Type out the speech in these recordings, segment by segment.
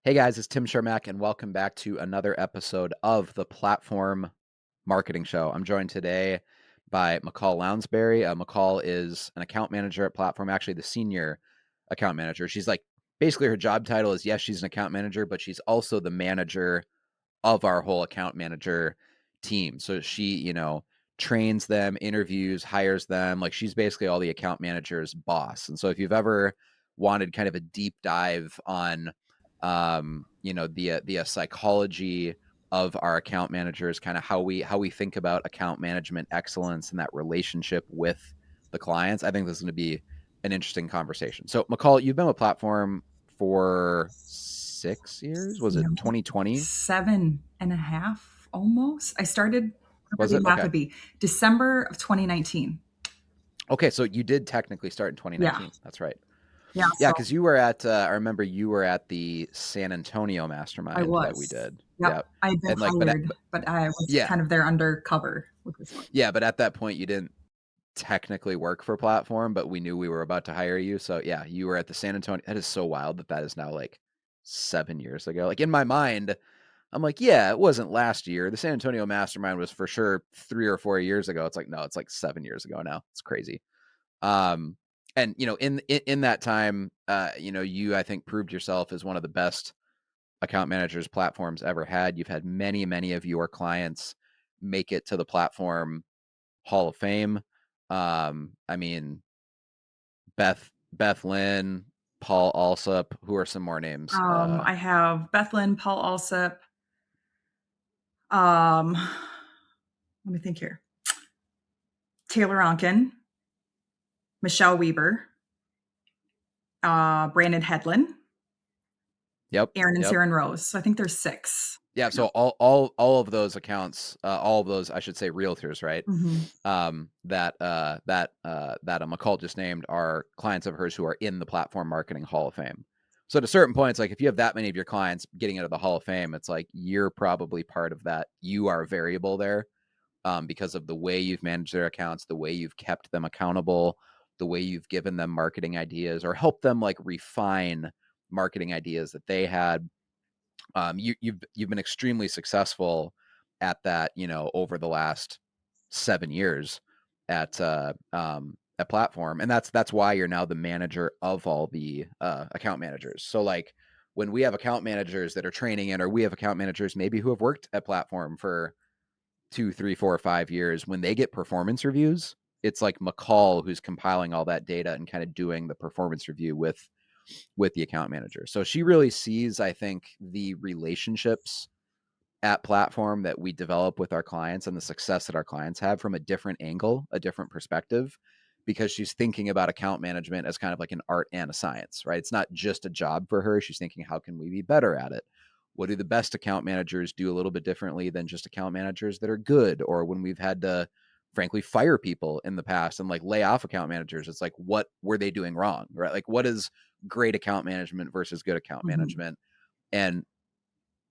Hey guys, it's Tim Shermack, and welcome back to another episode of the Platform Marketing Show. I'm joined today by McCall Lownsbury. McCall is an account manager at Platform, actually the senior account manager. She's like, basically her job title is, yes, she's an account manager, but she's also the manager of our whole account manager team. So she, trains them, interviews, hires them. Like she's basically all the account manager's boss. And so if you've ever wanted kind of a deep dive on, the psychology of our account managers, kind of how we think about account management excellence and that relationship with the clients, I think this is going to be an interesting conversation. So McCall, you've been with Platform for 6 years. Was it No, 2020? 7.5 almost. I started Was whatever it? the math Okay. would be, December of 2019. Okay. So you did technically start in Yeah. 2019. That's right. Yeah. Yeah. So Cause you were at, I remember you were at the San Antonio I mastermind that we was. did. Yep. Yeah. I had been And like, hired, but I was yeah, kind of there undercover with this one. yeah. But at that point you didn't technically work for Platform, but we knew we were about to hire you. So yeah, you were at the San Antonio. That is so wild that is now like 7 years ago. Like in my mind, I'm like, yeah, it wasn't last year. The San Antonio mastermind was for sure 3 or 4 years ago. It's like, no, it's like 7 years ago now. It's crazy. Um, and in that time, you I think proved yourself as one of the best account managers Platforms ever had. You've had many of your clients make it to the Platform Hall of Fame. I mean, Beth Lynn, Paul Alsop. Who are some more names? I have Bethlyn, Paul Alsop. Um, let me think here. Taylor Onken, Michelle Weber, Brandon Hedlund, Yep, Aaron and yep. Saren Rose. So I think there's six Yeah, right now. so all of those accounts, all of those, I should say, realtors, right? Hmm. That McCall just named are clients of hers who are in the Platform Marketing Hall of Fame. So at a certain point, it's like if you have that many of your clients getting into the Hall of Fame, it's like you're probably part of that. You are a variable there, because of the way you've managed their accounts, the way you've kept them accountable, the way you've given them marketing ideas or helped them like refine marketing ideas that they had. You've been extremely successful at that, over the last 7 years at Platform, and that's why you're now the manager of all the account managers. So like when we have account managers that are training in, or we have account managers maybe who have worked at Platform for 2, 3, 4, 5 years, when they get performance reviews, it's like McCall who's compiling all that data and kind of doing the performance review with the account manager. So she really sees, I think, the relationships at Platform that we develop with our clients and the success that our clients have from a different angle, a different perspective, because she's thinking about account management as kind of like an art and a science, right? It's not just a job for her. She's thinking, how can we be better at it? What do the best account managers do a little bit differently than just account managers that are good? Or when we've had to, frankly, fire people in the past and like lay off account managers, it's like, what were they doing wrong, right? Like, what is great account management versus good account Hmm. management? And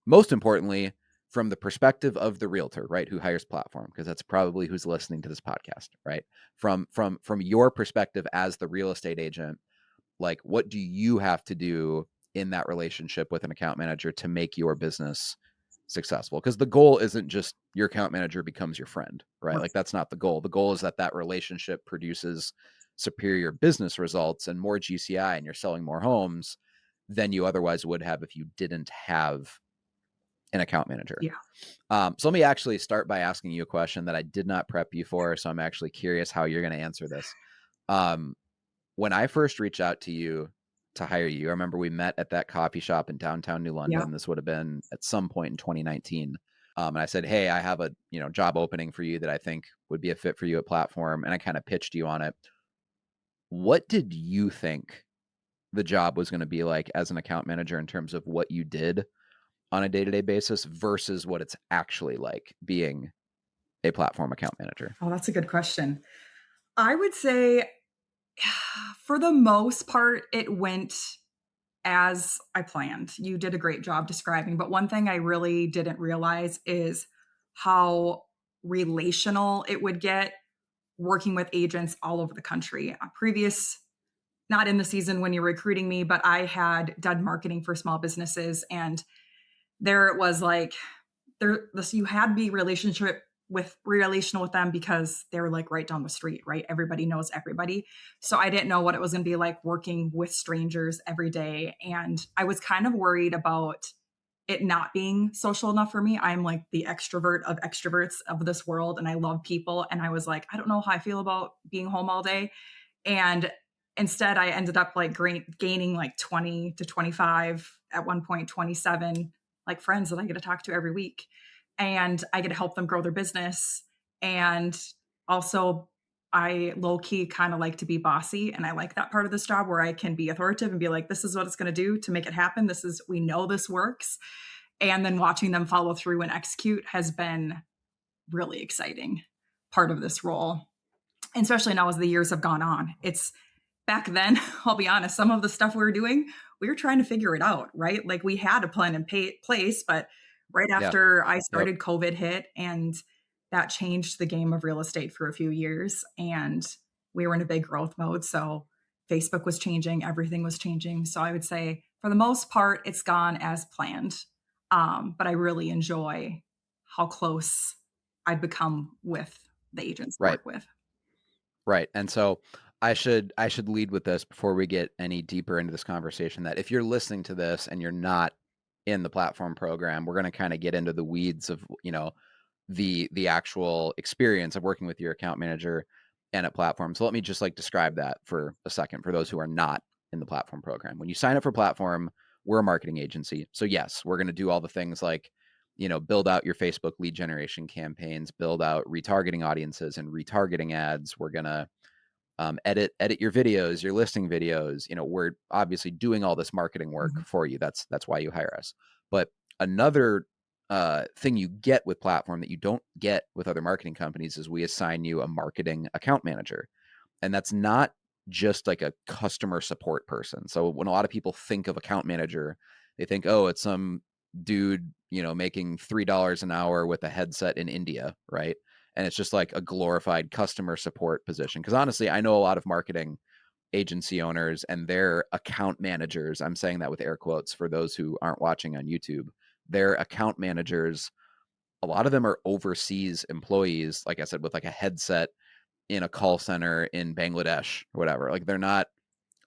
most importantly, from the perspective of the realtor, right, who hires Platform, because that's probably who's listening to this podcast, right? From your perspective as the real estate agent, like what do you have to do in that relationship with an account manager to make your business successful? Because the goal isn't just your account manager becomes your friend, right? Like that's not the goal. The goal is that relationship produces superior business results and more GCI, and you're selling more homes than you otherwise would have if you didn't have an account manager. Yeah. So let me actually start by asking you a question that I did not prep you for. So I'm actually curious how you're going to answer this. Um, when I first reached out to you to hire you, I remember we met at that coffee shop in downtown New Yeah. London. This would have been at some point in 2019. And I said, hey, I have a job opening for you that I think would be a fit for you at Platform. And I kind of pitched you on it. What did you think the job was going to be like as an account manager in terms of what you did on a day-to-day basis versus what it's actually like being a Platform account manager? Oh, that's a good question. I would say for the most part, it went as I planned. You did a great job describing, but one thing I really didn't realize is how relational it would get working with agents all over the country. Previous not in the season when you're recruiting me, but I had done marketing for small businesses, and there it was like you had to be relational with them because they were like right down the street, right? Everybody knows everybody. So I didn't know what it was going to be like working with strangers every day. And I was kind of worried about it not being social enough for me. I'm like the extrovert of extroverts of this world, and I love people. And I was like, I don't know how I feel about being home all day. And instead, I ended up like gaining like 20 to 25, at one point, 27, like friends that I get to talk to every week. And I get to help them grow their business. And also, I low key kind of like to be bossy. And I like that part of this job where I can be authoritative and be like, this is what it's going to do to make it happen. We know this works. And then watching them follow through and execute has been really exciting part of this role. And especially now as the years have gone on. It's back then, I'll be honest, some of the stuff we were doing, we were trying to figure it out, right? Like we had a plan in place, but right Yeah. after I Yep. started, COVID hit, and that changed the game of real estate for a few years. And we were in a big growth mode. So Facebook was changing, everything was changing. So I would say for the most part, it's gone as planned. But I really enjoy how close I've become with the agents I Right. work with. Right. And so I should lead with this before we get any deeper into this conversation, that if you're listening to this and you're not in the platform program, we're going to kind of get into the weeds of, the actual experience of working with your account manager and at platform. So let me just like describe that for a second for those who are not in the platform program. When you sign up for platform, we're a marketing agency. So yes, we're going to do all the things like, build out your Facebook lead generation campaigns, build out retargeting audiences and retargeting ads. We're going to edit your videos, your listing videos. We're obviously doing all this marketing work Mhm. for you. That's why you hire us. But another thing you get with platform that you don't get with other marketing companies is we assign you a marketing account manager. And that's not just like a customer support person. So when a lot of people think of account manager, they think, oh, it's some dude, making $3 an hour with a headset in India, right? And it's just like a glorified customer support position. Because honestly, I know a lot of marketing agency owners and their account managers. I'm saying that with air quotes for those who aren't watching on YouTube. Their account managers, a lot of them are overseas employees, like I said, with like a headset in a call center in Bangladesh or whatever. Like they're not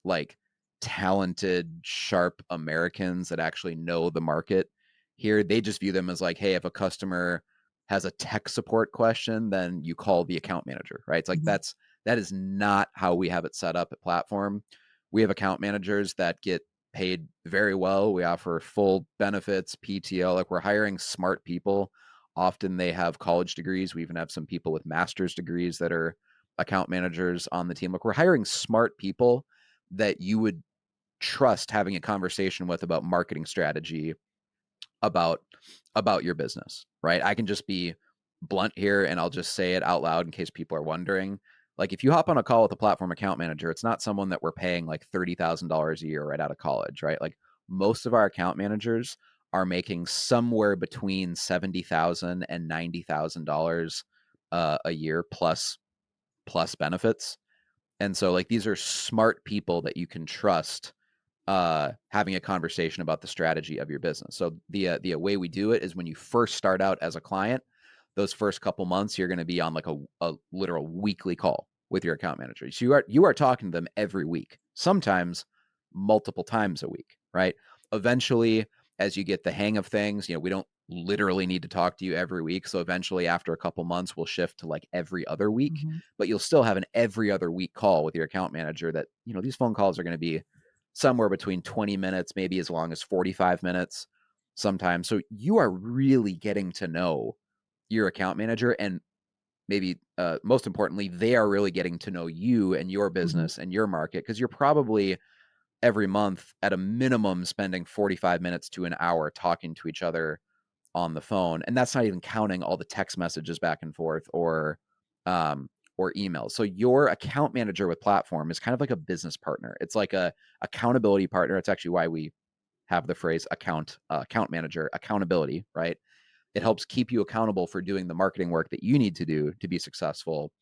like talented, sharp Americans that actually know the market here. They just view them as like, hey, if a customer has a tech support question, then you call the account manager, right? It's like Mhm. that is not how we have it set up at platform. We have account managers that get paid very well. We offer full benefits, PTO. Like we're hiring smart people. Often they have college degrees. We even have some people with master's degrees that are account managers on the team. Like we're hiring smart people that you would trust having a conversation with about marketing strategy, about your business, right? I can just be blunt here and I'll just say it out loud in case people are wondering. Like if you hop on a call with a platform account manager, it's not someone that we're paying like $30,000 a year right out of college, right? Like most of our account managers are making somewhere between $70,000 and $90,000 a year plus benefits. And so like these are smart people that you can trust having a conversation about the strategy of your business. So the way we do it is when you first start out as a client, those first couple months you're going to be on like a literal weekly call with your account manager. So you are talking to them every week, sometimes multiple times a week, right? Eventually, as you get the hang of things, we don't literally need to talk to you every week. So eventually after a couple months, we'll shift to like every other week, Mhm. but you'll still have an every other week call with your account manager that, these phone calls are going to be somewhere between 20 minutes, maybe as long as 45 minutes sometimes. So you are really getting to know your account manager, and maybe most importantly, they are really getting to know you and your Mhm. business and your market, because you're probably every month at a minimum spending 45 minutes to an hour talking to each other on the phone. And that's not even counting all the text messages back and forth um or emails. So your account manager with platform is kind of like a business partner. It's like a accountability partner. It's actually why we have the phrase account manager accountability, right? It helps keep you accountable for doing the marketing work that you need to do to be successful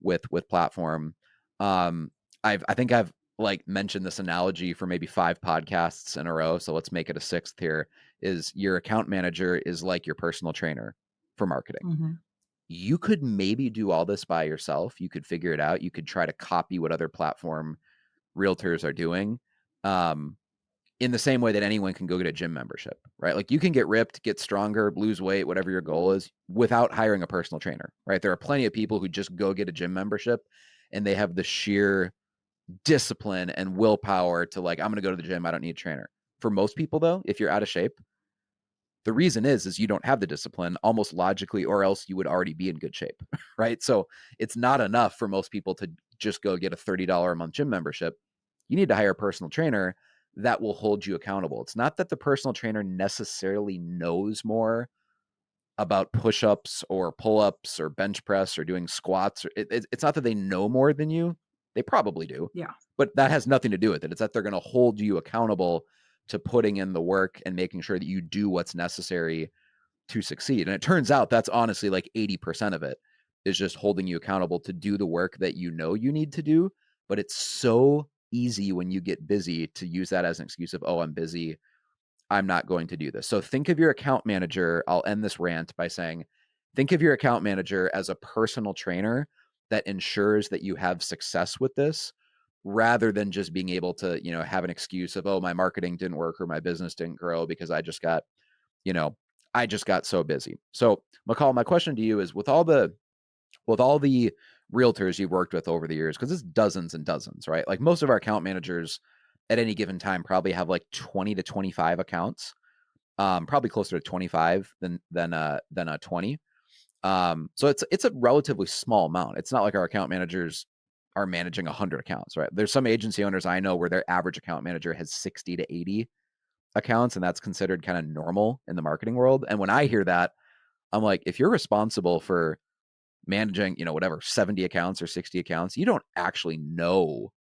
with platform. I think I've like mention this analogy for maybe 5 podcasts in a row, so let's make it a 6th here, is your account manager is like your personal trainer for marketing. Mhm. You could maybe do all this by yourself. You could figure it out. You could try to copy what other platform realtors are doing. Um, in the same way that anyone can go get a gym membership, right? Like you can get ripped, get stronger, lose weight, whatever your goal is, without hiring a personal trainer, right? There are plenty of people who just go get a gym membership and they have the sheer discipline and willpower to like, I'm going to go to the gym. I don't need a trainer. For most people, though, if you're out of shape, the reason is you don't have the discipline almost logically, or else you would already be in good shape, right? So it's not enough for most people to just go get a $30 a month gym membership. You need to hire a personal trainer that will hold you accountable. It's not that the personal trainer necessarily knows more about push-ups or pull-ups or bench press or doing squats. It's not that they know more than you. They probably do, Yeah. but that has nothing to do with it. It's that they're going to hold you accountable to putting in the work and making sure that you do what's necessary to succeed. And it turns out that's honestly like 80% of it is just holding you accountable to do the work that you know you need to do. But it's so easy when you get busy to use that as an excuse of, oh, I'm busy, I'm not going to do this. So think of your account manager. I'll end this rant by saying, think of your account manager as a personal trainer that ensures that you have success with this rather than just being able to, have an excuse of, oh, my marketing didn't work or my business didn't grow because you know, I just got so busy. So McCall, my question to you is with all the realtors you've worked with over the years, because it's dozens and dozens, right? Like most of our account managers at any given time probably have like 20 to 25 accounts, probably closer to 25 than 20. So it's a relatively small amount. It's not like our account managers are managing 100 accounts, right? There's some agency owners I know where their average account manager has 60 to 80 accounts, and that's considered kind of normal in the marketing world. And when I hear that, I'm like, if you're responsible for managing, whatever, 70 accounts or 60 accounts, you don't actually know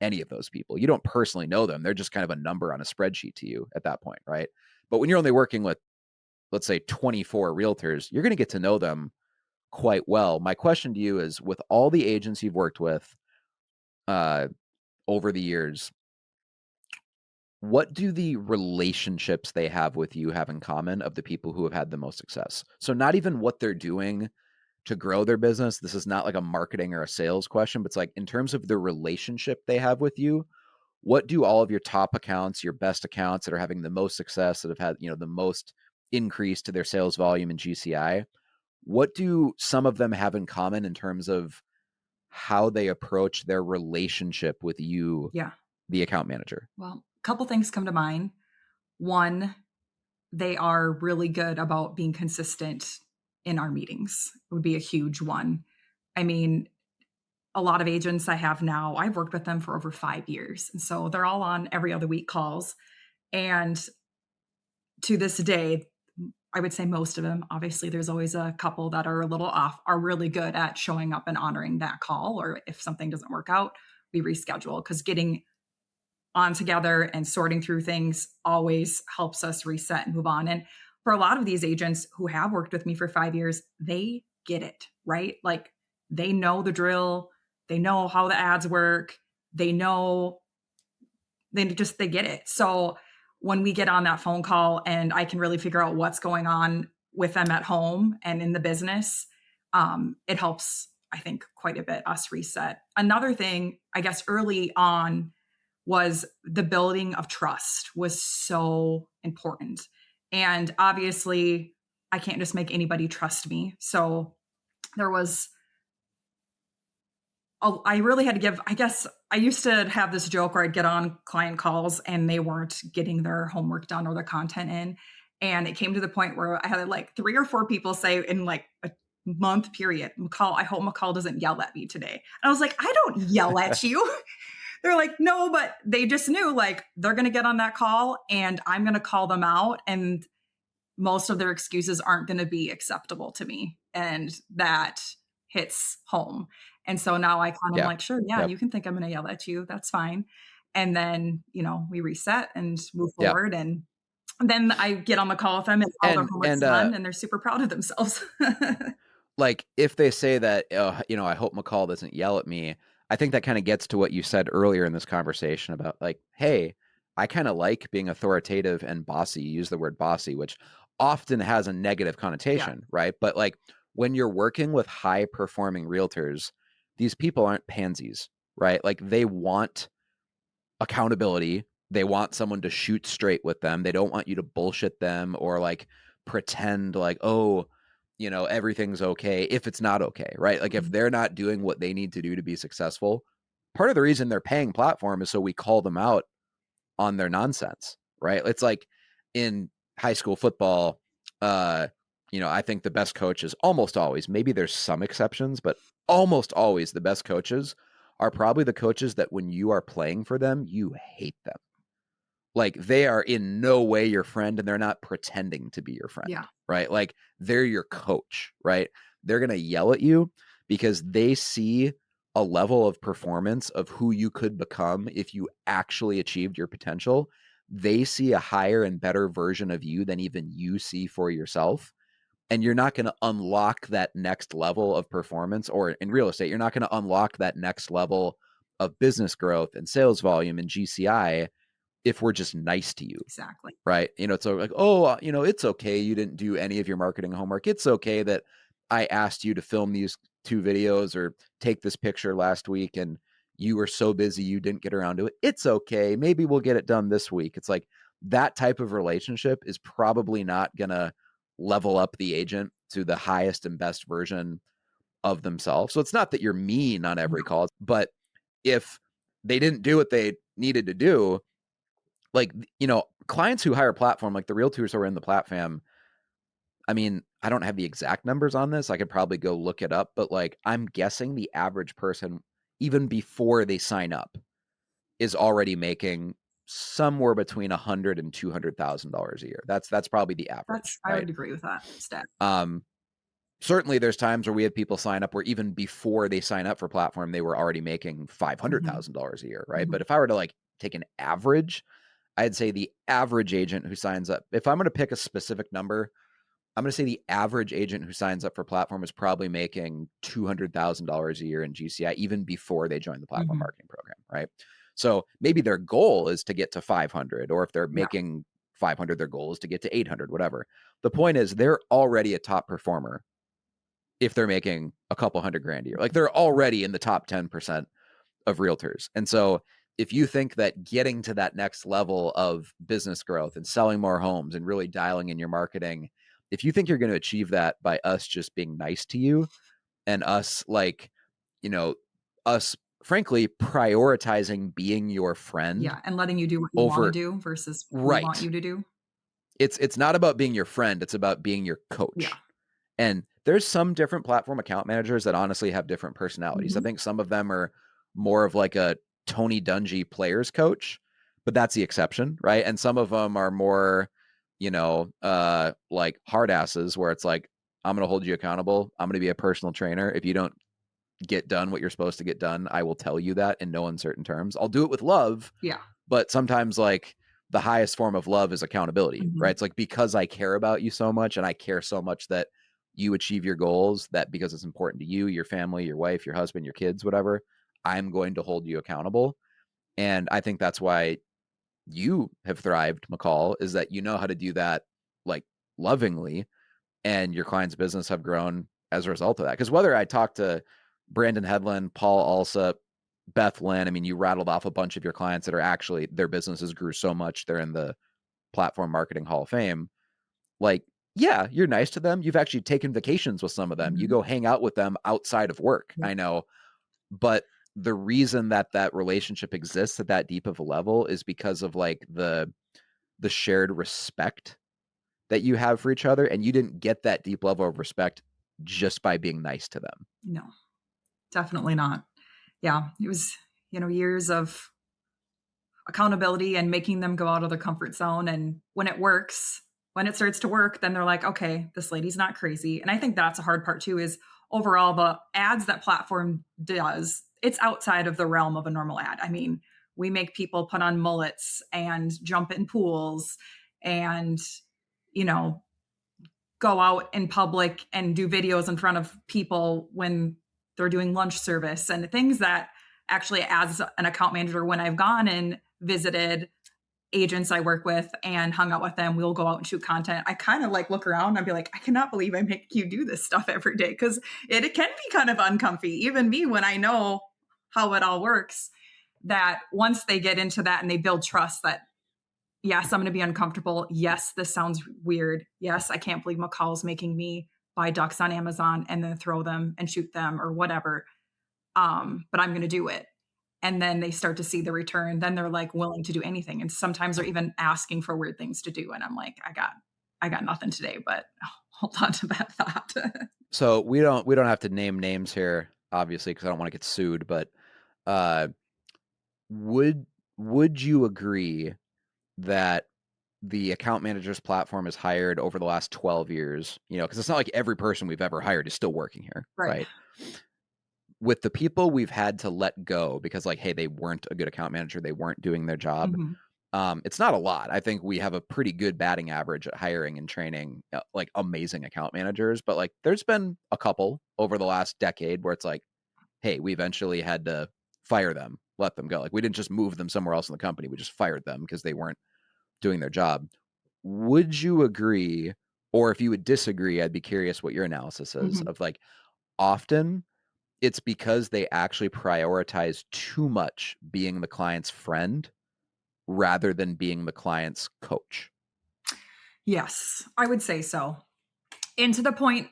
any of those people. You don't personally know them. They're just kind of a number on a spreadsheet to you at that point, right? But when you're only working with, let's say, 24 realtors, you're going to get to know them quite well. My question to you is, with all the agents you've worked with uh, over the years, what do the relationships they have with you have in common of the people who have had the most success? So not even what they're doing to grow their business. This is not like a marketing or a sales question, but it's like in terms of the relationship they have with you, what do all of your top accounts, your best accounts that are having the most success, that have had, the most increase to their sales volume in GCI, what do some of them have in common in terms of how they approach their relationship with you, Yeah. the account manager? Well, a couple things come to mind. One, they are really good about being consistent in our meetings. It would be a huge one. I mean, a lot of agents I have now, I've worked with them for over 5 years. And so they're all on every other week calls. And to this day, I would say most of them, obviously, there's always a couple that are a little off, are really good at showing up and honoring that call. Or if something doesn't work out, we reschedule because getting on together and sorting through things always helps us reset and move on. And for a lot of these agents who have worked with me for 5 years, they get it, right? Like they know the drill, they know how the ads work, they know they get it. So when we get on that phone call and I can really figure out what's going on with them at home and in the business, it helps, I think, quite a bit us reset. Another thing, I guess, early on was the building of trust was so important. And obviously, I can't just make anybody trust me. So there was I really had to give, I guess I used to have this joke where I'd get on client calls and they weren't getting their homework done or their content in. And it came to the point where I had like 3 or 4 people say in like a month period, McCall, I hope McCall doesn't yell at me today. And I was like, I don't yell at you. They're like, no, but they just knew like they're going to get on that call and I'm going to call them out. And most of their excuses aren't going to be acceptable to me. And that hits home. And so now I kind of Yeah. like, sure, yeah, Yep. you can think I'm going to yell at you. That's fine. And then, we reset and move Yeah. forward. And then I get on the call with them and all their homework's And done and they're super proud of themselves. like if they say that, I hope McCall doesn't yell at me, I think that kind of gets to what you said earlier in this conversation about like, hey, I kind of like being authoritative and bossy. You use the word bossy, which often has a negative Yeah, connotation, right? But like when you're working with high performing realtors, these people aren't pansies, right? Like they want accountability. They want someone to shoot straight with them. They don't want you to bullshit them or like pretend like, oh, everything's okay if it's not okay, right? Like if mhm, they're not doing what they need to do to be successful, part of the reason they're paying platform is so we call them out on their nonsense, right? It's like in high school football, uh, I think the best coaches almost always, maybe there's some exceptions, but almost always the best coaches are probably the coaches that when you are playing for them, you hate them. Like they are in no way your friend and they're not pretending to be your yeah, friend, right? Like they're your coach, right? They're going to yell at you because they see a level of performance of who you could become if you actually achieved your potential. They see a higher and better version of you than even you see for yourself. And you're not going to unlock that next level of performance, or in real estate, you're not going to unlock that next level of business growth and sales volume and GCI if we're just nice to you, exactly. right? It's like, oh, it's okay. You didn't do any of your marketing homework. It's okay that I asked you to film these 2 videos or take this picture last week and you were so busy you didn't get around to it. It's okay. Maybe we'll get it done this week. It's like that type of relationship is probably not going to level up the agent to the highest and best version of themselves. So it's not that you're mean on every No, call, but if they didn't do what they needed to do, like, clients who hire platform, like the realtors who are in the platform, I mean, I don't have the exact numbers on this. I could probably go look it up, but like, I'm guessing the average person, even before they sign up, is already making somewhere between $100,000 and $200,000 a year. That's probably the average, I right? would agree with that stat. Um, Certainly there's times where we have people sign up where even before they sign up for platform, they were already making Mhm, $500,000 a year, right? mhm, But if I were to like take an average, I'd say the average agent who signs up, if I'm going to pick a specific number, I'm going to say the average agent who signs up for platform is probably making $200,000 a year in GCI even before they join the platform mhm. marketing program, right? So maybe their goal is to get to 500, or if they're Yeah, making 500, their goal is to get to 800, whatever. The point is they're already a top performer if they're making a couple hundred grand a year. Like they're already in the top 10% of realtors. And so if you think that getting to that next level of business growth and selling more homes and really dialing in your marketing, if you think you're going to achieve that by us just being nice to you and us like, you know, us frankly prioritizing being your friend yeah, and letting you do what you wanna over do versus what we want right. you to do. It's not about being your friend, it's about being your Yeah. coach. And there's some different platform account managers that honestly have different personalities. I Mhm. think some of them are more of like a Tony Dungy players coach, but that's the exception, right? And some of them are more, like hard asses where it's like, I'm going to hold you accountable. I'm going to be a personal trainer. If you don't get done what you're supposed to get done, I will tell you that in no uncertain terms. I'll do it with love, Yeah. but sometimes like the highest form of love is accountability, right? Mhm. It's like because I care about you so much and I care so much that you achieve your goals, that because it's important to you, your family, your wife, your husband, your kids, whatever, I'm going to hold you accountable. And I think that's why you have thrived, McCall, is that you know how to do that like lovingly, and your client's business have grown as a result of that. Because whether I talk to Brandon Headland, Paul Alsop, Beth Lynn, I mean, you rattled off a bunch of your clients that are actually their businesses grew so much they're in the platform marketing hall of fame. Like, yeah, you're nice to them. You've actually taken vacations with some of them. You Mhm. go hang out with them outside of work. Yeah. I know, but the reason that that relationship exists at that deep of a level is because of like the shared respect that you have for each other, and you didn't get that deep level of respect just by being nice to them. No, definitely not. Yeah, it was, years of accountability and making them go out of their comfort zone, and when it works, when it starts to work, then they're like, "Okay, this lady's not crazy." And I think that's a hard part too is overall the ads that platform does, it's outside of the realm of a normal ad. I mean, we make people put on mullets and jump in pools and, you know, go out in public and do videos in front of people when they're doing lunch service and things that actually as an account manager, when I've gone and visited agents I work with and hung out with them, we'll go out and shoot content. I kind of like look around and be like, I cannot believe I make you do this stuff every day, because it can be kind of uncomfy. Even me, when I know how it all works, that once they get into that and they build trust that, yes, I'm going to be uncomfortable. Yes, this sounds weird. Yes, I can't believe McCall's making me buy ducks on Amazon and then throw them and shoot them or whatever. But I'm going to do it. And then they start to see the return. Then they're like willing to do anything. And sometimes they're even asking for weird things to do. And I'm like, I got nothing today, but hold on to that thought. So we don't have to name names here, obviously, because I don't want to get sued. But uh, would you agree that the account manager's platform is hired over the last 12 years? You know, because it's not like every person we've ever hired is still working here, Right. right? With the people we've had to let go because, like, hey, they weren't a good account manager, they weren't doing their job. Mhm. It's not a lot. I think we have a pretty good batting average at hiring and training like amazing account managers, but like there's been a couple over the last decade where it's like, hey, we eventually had to fire them, let them go. Like we didn't just move them somewhere else in the company, we just fired them because they weren't doing their job. Would you agree, or if you would disagree, I'd be curious what your analysis is Mhm. of like often it's because they actually prioritize too much being the client's friend rather than being the client's coach. Yes, I would say so. And to the point,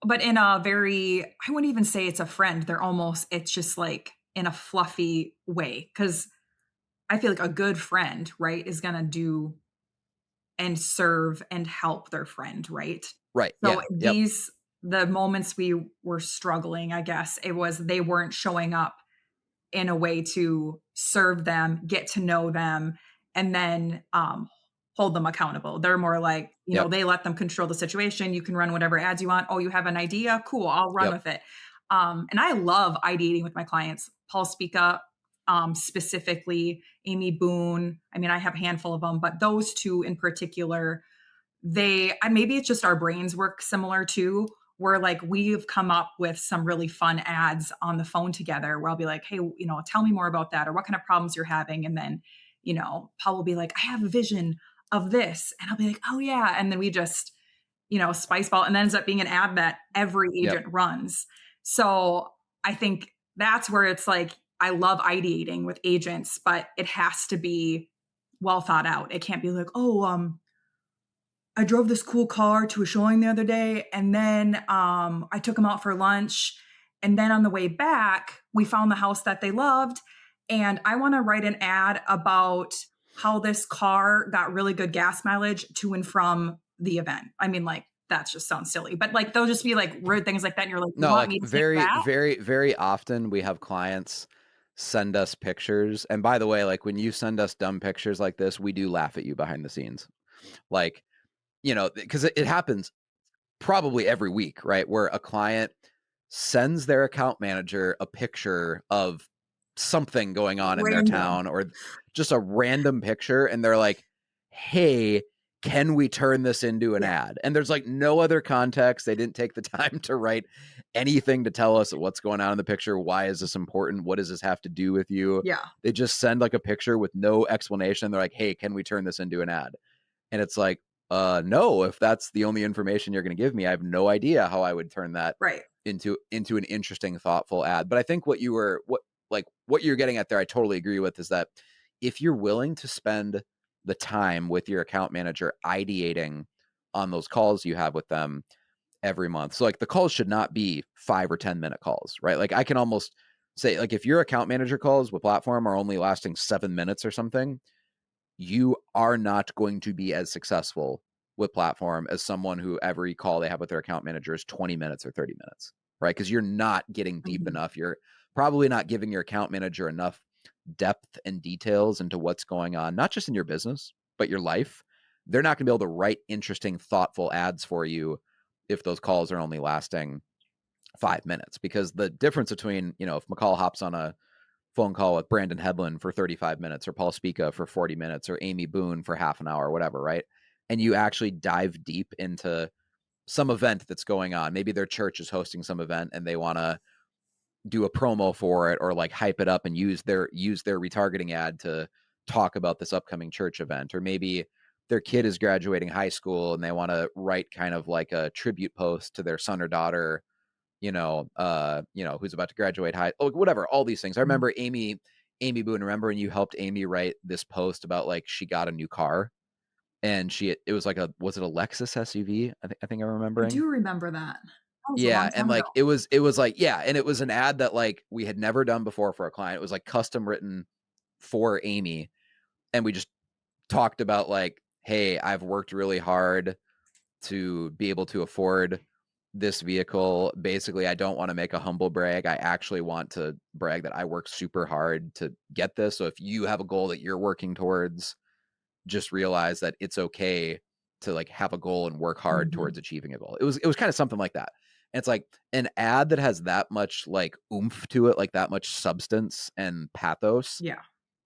but in a very, I wouldn't even say it's a friend. They're almost, it's just like in a fluffy way. Cause I feel like a good friend, right, is going to do and serve and help their friend, right? Right. So Yeah. Yep. the moments we were struggling, I guess it was they weren't showing up in a way to serve them, get to know them, and then hold them accountable. They're more like, Yep. they let them control the situation. You can run whatever ads you want. Oh, you have an idea? Cool, I'll run Yep. with it. And I love ideating with my clients. Paul Spica, specifically, Amy Boone. I mean, I have a handful of them, but those two in particular, maybe it's just our brains work similar too, where like we've come up with some really fun ads on the phone together where I'll be like, hey, tell me more about that, or what kind of problems you're having. And then, Paul will be like, I have a vision of this. And I'll be like, oh yeah. And then we just, spice ball, and then ends up being an ad that every Yep. agent runs. So I think that's where it's like, I love ideating with agents, but it has to be well thought out. It can't be like, oh, I drove this cool car to a showing the other day, and then I took them out for lunch. And then on the way back, we found the house that they loved. And I want to write an ad about how this car got really good gas mileage to and from the event. I mean, like, that just sounds silly, but like, they'll just be like weird things like that. And you're like, you No, want like me to think very, that? very, very often we have clients send us pictures. And by the way, like when you send us dumb pictures like this, we do laugh at you behind the scenes. Like, because it happens probably every week, right? Where a client sends their account manager a picture of something going on in their Random. town or just a random picture. And they're like, hey, can we turn this into an Yeah. ad? And there's like no other context. They didn't take the time to write anything to tell us what's going on in the picture. Why is this important? What does this have to do with you? Yeah. They just send like a picture with no explanation. They're like, hey, can we turn this into an ad? And it's like, no, if that's the only information you're going to give me, I have no idea how I would turn that Right. into an interesting, thoughtful ad. But I think what you're getting at there, I totally agree with, is that if you're willing to spend the time with your account manager ideating on those calls you have with them every month. So like the calls should not be 5 or 10 minute calls, right? Like I can almost say, like, if your account manager calls with platform are only lasting 7 minutes or something, you are not going to be as successful with platform as someone who every call they have with their account manager is 20 minutes or 30 minutes, right? Because you're not getting deep Mhm. enough. You're probably not giving your account manager enough depth and details into what's going on, not just in your business, but your life. They're not going to be able to write interesting, thoughtful ads for you if those calls are only lasting 5 minutes. Because the difference between, if McCall hops on a phone call with Brandon Hedlund for 35 minutes or Paul Spica for 40 minutes or Amy Boone for half an hour or whatever, right? And you actually dive deep into some event that's going on. Maybe their church is hosting some event and they want to do a promo for it or like hype it up and use their retargeting ad to talk about this upcoming church event. Or maybe their kid is graduating high school and they want to write kind of like a tribute post to their son or daughter, who's about to graduate whatever, all these things. I remember Amy Boone, remember when you helped Amy write this post about like she got a new car and it was like was it a Lexus SUV? I think I'm I remembering. do remember that. That was a Yeah, long and time ago. like it was like, yeah, and it was an ad that like we had never done before for a client. It was like custom written for Amy, and we just talked about like, hey, I've worked really hard to be able to afford this vehicle. Basically, I don't want to make a humble brag. I actually want to brag that I worked super hard to get this. So if you have a goal that you're working towards, just realize that it's okay to like have a goal and work hard towards achieving a goal. It was kind of something like that. And it's like an ad that has that much like oomph to it, like that much substance and pathos Yeah.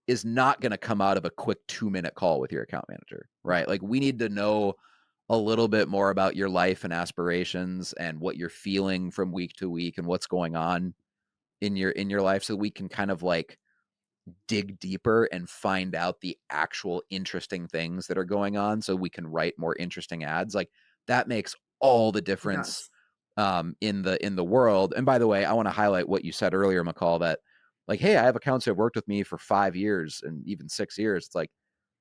is not going to come out of a quick 2-minute call with your account manager, right? Like we need to know a little bit more about your life and aspirations and what you're feeling from week to week and what's going on in your life, so we can kind of like dig deeper and find out the actual interesting things that are going on so we can write more interesting ads. Like that makes all the It difference does. in the world. And by the way, I want to highlight what you said earlier, McCall, that like, hey, I have accounts who have worked with me for 5 years and even 6 years. It's like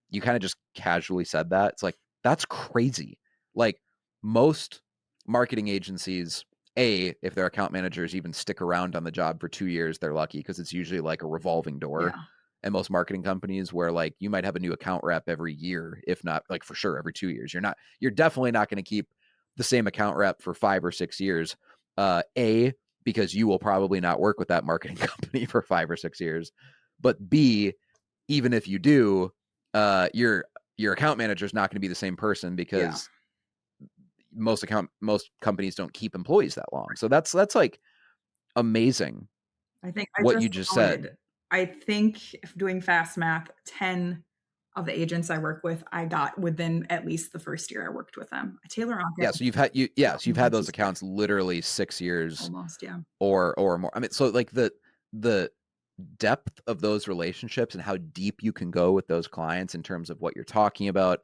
you kind of just casually said that. It's like that's crazy. Like most marketing agencies, if their account managers even stick around on the job for 2 years, they're lucky because it's usually like a revolving door. Yeah. And most marketing companies where like you might have a new account rep every year, if not like for sure every 2 years. You're definitely not going to keep the same account rep for 5 or 6 years. Because you will probably not work with that marketing company for 5 or 6 years. But B, even if you do, your account manager is not going to be the same person Yeah. because most companies don't keep employees that long. So that's like amazing I think I what just you just said. counted. I think if doing fast math, 10 of the agents I work with, I got within at least the first year I worked with them. Taylor Yeah, Rocket, so you've had those 96, accounts literally 6 years almost, yeah. or more. I mean, so like the depth of those relationships and how deep you can go with those clients in terms of what you're talking about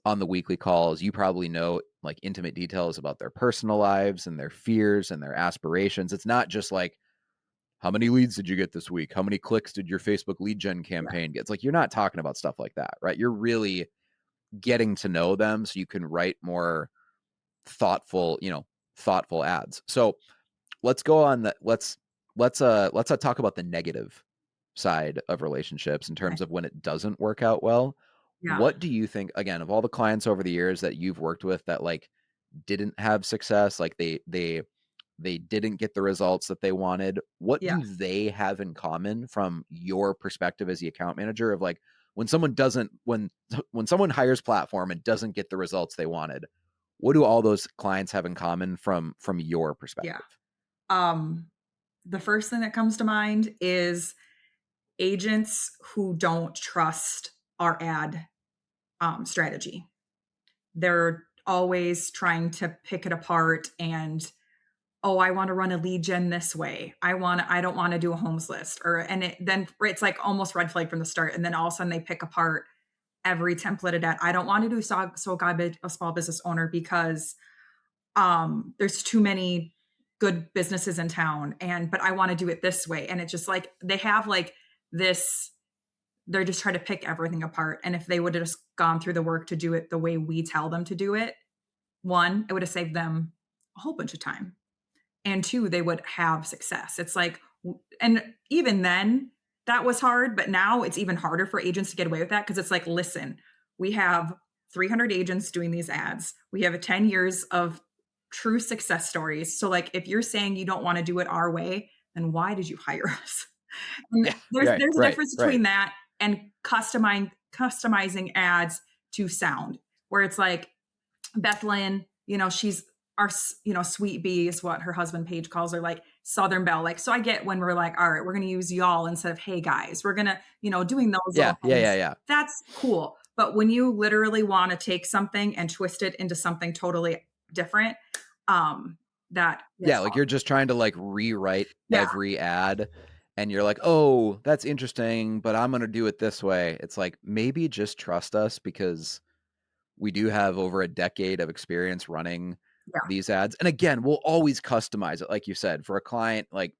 on the weekly calls. You probably know like intimate details about their personal lives and their fears and their aspirations. It's not just like, how many leads did you get this week? How many clicks did your Facebook lead gen Yeah. campaign get? It's like, you're not talking about stuff like that, right? You're really getting to know them so you can write more thoughtful, thoughtful ads. So let's go on that. Let's talk about the negative side of relationships in Okay. terms of when it doesn't work out well. Yeah. What do you think, again, of all the clients over the years that you've worked with that like didn't have success, like they didn't get the results that they wanted, what Yeah. do they have in common from your perspective as the account manager of like when someone doesn't when someone hires platform and doesn't get the results they wanted, what do all those clients have in common from your Yeah. perspective? Um, the first thing that comes to mind is agents who don't trust our ad strategy. They're always trying to pick it apart and, oh, I want to run a lead gen this way. I don't want to do a homes list, then it's like almost red flag from the start. And then all of a sudden they pick apart every templated ad. I don't want to do so God, a small business owner because there's too many good businesses in town, but I want to do it this way. And it's just like they have like this, they're just trying to pick everything apart. And if they would have just gone through the work to do it the way we tell them to do it, one, it would have saved them a whole bunch of time. And two, they would have success. It's like, and even then, that was hard, but now it's even harder for agents to get away with that because it's like, listen, we have 300 agents doing these ads. We have 10 years of true success stories. So, like, if you're saying you don't want to do it our way, then why did you hire us? And Yeah, there's a difference right. between that and customizing ads to sound, where it's like Beth Lynn, she's our, sweet bee is what her husband Paige calls her, like Southern Belle. Like, so I get when we're like, all right, we're going to use y'all instead of hey guys. We're going to, doing those Yeah, little things. yeah. That's cool. But when you literally want to take something and twist it into something totally different, that Yeah, gets like lost. you're just trying to like rewrite Yeah, every ad and you're like, "Oh, that's interesting, but I'm going to do it this way." It's like maybe just trust us because we do have over a decade of experience running yeah, these ads. And again, we'll always customize it like you said for a client like,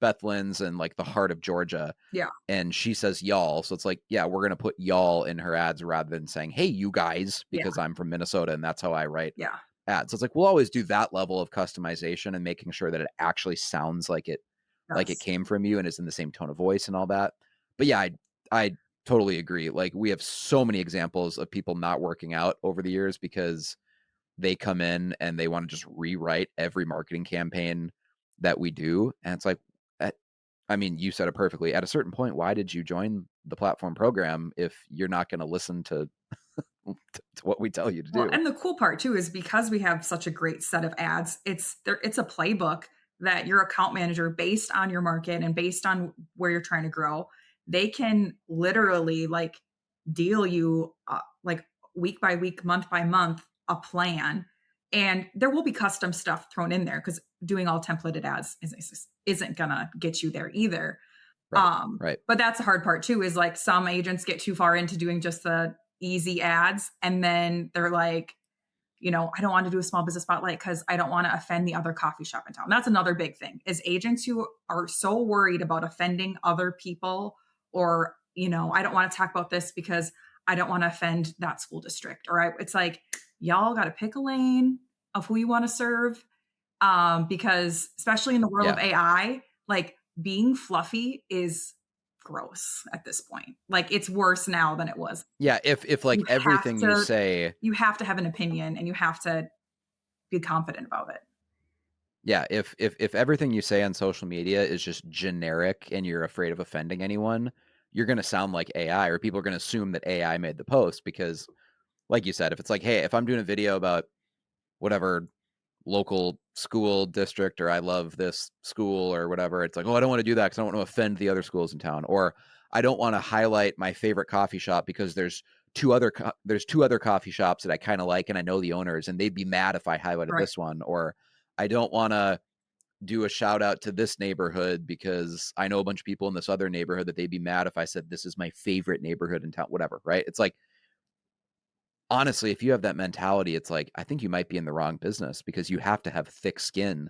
Beth Lynn's in like the heart of Georgia yeah, and she says y'all. So it's like, yeah, we're going to put y'all in her ads rather than saying, "Hey, you guys," yeah, because I'm from Minnesota and that's how I write yeah, ads. So it's like we'll always do that level of customization and making sure that it actually sounds like it yes, came from you and is in the same tone of voice and all that. But yeah, I totally agree. Like we have so many examples of people not working out over the years because they come in and they want to just rewrite every marketing campaign that we do. And it's like, at, I mean, you said it perfectly. At a certain point, why did you join the platform program if you're not going to listen to what we tell you to well, do? and the cool part too is because we have such a great set of ads, it's a playbook that your account manager, based on your market and based on where you're trying to grow, they can literally like deal you like week by week, month by month, a plan. And there will be custom stuff thrown in there because doing all templated ads isn't gonna get you there either. Right. Right. But that's the hard part too, is like some agents get too far into doing just the easy ads and then they're like, I don't want to do a small business spotlight because I don't want to offend the other coffee shop in town. That's another big thing is agents who are so worried about offending other people or, I don't want to talk about this because I don't want to offend that school district. It's like, y'all got to pick a lane of who you want to serve. Because especially in the world of Yeah. AI, like being fluffy is gross at this point. Like it's worse now than it was. Yeah. If like You have everything you to say, you have to have an opinion and you have to be confident about it. yeah, if everything you say on social media is just generic and you're afraid of offending anyone, you're going to sound like AI or people are going to assume that AI made the post because like you said, if it's like, "Hey, if I'm doing a video about whatever local school district or I love this school or whatever," it's like, "Oh, I don't want to do that because I don't want to offend the other schools in town." Or I don't want to highlight my favorite coffee shop because there's two other coffee shops that I kind of like and I know the owners and they'd be mad if I highlighted Right. this one. Or I don't want to do a shout out to this neighborhood because I know a bunch of people in this other neighborhood that they'd be mad if I said this is my favorite neighborhood in town, whatever, right? It's like, honestly, if you have that mentality, it's like, I think you might be in the wrong business because you have to have thick skin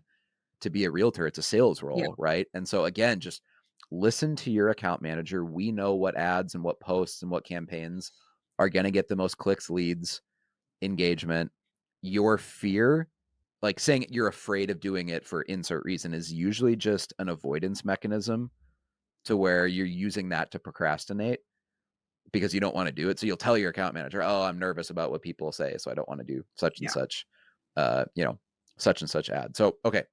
to be a realtor. It's a sales Yeah. role, right? And so, again, just listen to your account manager. We know what ads and what posts and what campaigns are going to get the most clicks, leads, engagement. Your fear, like saying you're afraid of doing it for insert reason, is usually just an avoidance mechanism to where you're using that to procrastinate because you don't want to do it. So you'll tell your account manager, "Oh, I'm nervous about what people say, so I don't want to do such and Yeah. such, uh, you know, such and such ad." So, okay,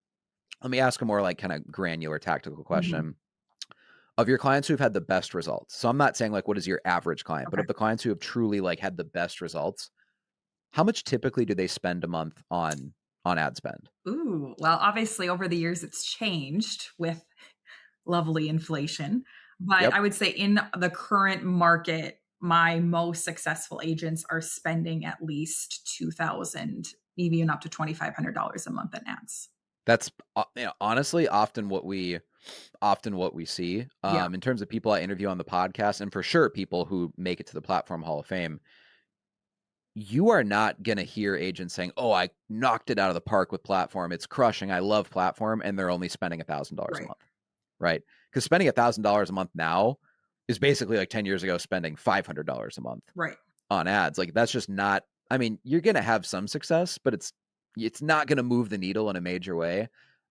let me ask a more like kind of granular tactical Mhm. question. Of your clients who've had the best results. So I'm not saying like what is your average client, but Okay. of the clients who have truly like had the best results, how much typically do they spend a month on ad spend? Ooh, well, obviously over the years it's changed with lovely inflation, but Yep. I would say in the current market, my most successful agents are spending at least 2,000, maybe even up to $2,500 a month in ads. That's honestly often what we see Yeah, in terms of people I interview on the podcast, and for sure people who make it to the Platform Hall of Fame. You are not going to hear agents saying, "Oh, I knocked it out of the park with Platform. It's crushing. I love Platform," and they're only spending $1,000 a right, month, right? Because spending $1,000 a month now is basically like 10 years ago spending $500 a month right. on ads. Like that's just not. I mean, you're going to have some success, but it's not going to move the needle in a major way.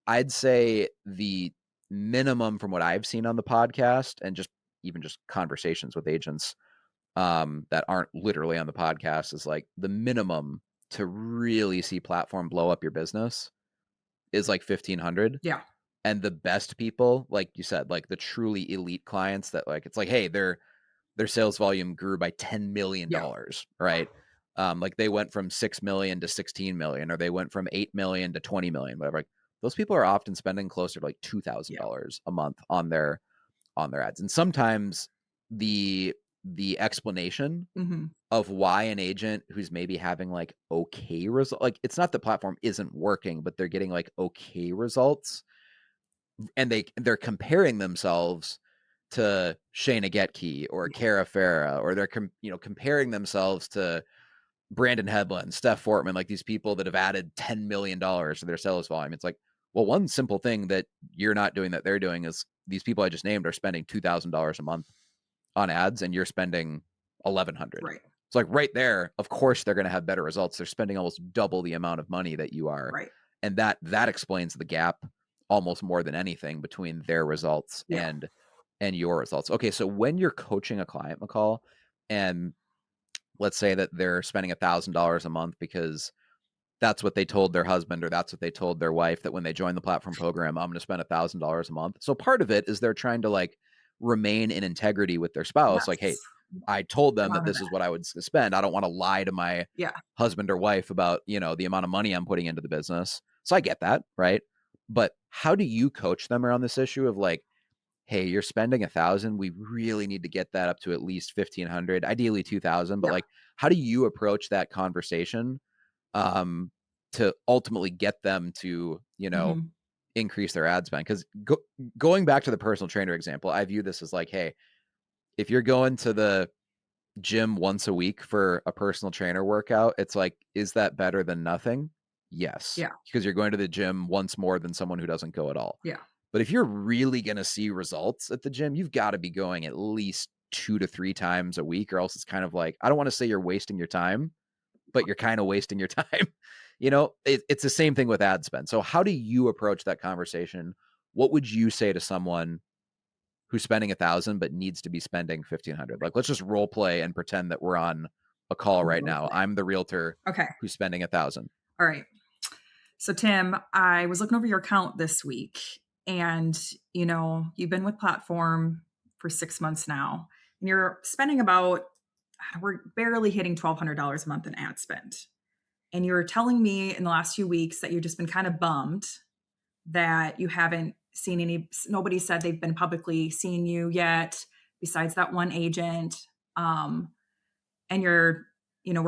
I'd say the minimum from what I've seen on the podcast and just even just conversations with agents that aren't literally on the podcast is like the minimum to really see Platform blow up your business is like 1,500. Yeah, And the best people, like you said, like the truly elite clients that like it's like, hey, their sales volume grew by yeah, $10 million, right? Like they went from 6 million to 16 million, or they went from 8 million to 20 million, whatever. Like, those people are often spending closer to like yeah. $2,000 a month on their ads. And sometimes the the explanation Mhm. of why an agent who's maybe having like okay result, like it's not the platform isn't working, but they're getting like okay results, and they're comparing themselves to Shayna Getke or Cara Farah, or they're comparing themselves to Brandon Hedlund, Steph Fortman, like these people that have added $10 million to their sales volume. It's like, well, one simple thing that you're not doing that they're doing is these people I just named are spending $2,000 a month on ads, and you're spending 1,100. Right. It's like right there, of course they're going to have better results. They're spending almost double the amount of money that you are. Right. And that explains the gap almost more than anything between their results Yeah. and your results. Okay, so when you're coaching a client, McCall, and let's say that they're spending $1,000 a month because that's what they told their husband, or that's what they told their wife, that when they join the platform program, I'm going to spend $1,000 a month. So part of it is they're trying to like remain in integrity with their spouse. Like, hey, Yes. I told them that Part of this that. is what I would spend. I don't want to lie to my Yeah. husband or wife about, the amount of money I'm putting into the business. So I get that, right? But how do you coach them around this issue of like, hey, you're spending 1,000. We really need to get that up to at least 1,500, ideally 2,000. But Yeah. like, how do you approach that conversation to ultimately get them to, Mhm. increase their ad spend? Because going back to the personal trainer example, I view this as like, hey, if you're going to the gym once a week for a personal trainer workout, it's like, is that better than nothing? Yes, Yeah. because you're going to the gym once more than someone who doesn't go at all. Yeah. But if you're really going to see results at the gym, you've got to be going at least 2 to 3 times a week, or else it's kind of like, I don't want to say you're wasting your time, but you're kind of wasting your time. It's the same thing with ad spend. So how do you approach that conversation? What would you say to someone who's spending 1,000 but needs to be spending 1,500? Like, let's just role play and pretend that we're on a call right now. I'm the realtor Okay. who's spending 1,000. All right. So Tim, I was looking over your account this week, and you've been with platform for 6 months now, and you're spending about, we're barely hitting $1,200 a month in ad spend. And you're telling me in the last few weeks that you've just been kind of bummed that you haven't seen nobody said they've been publicly seeing you yet, besides that one agent. And we're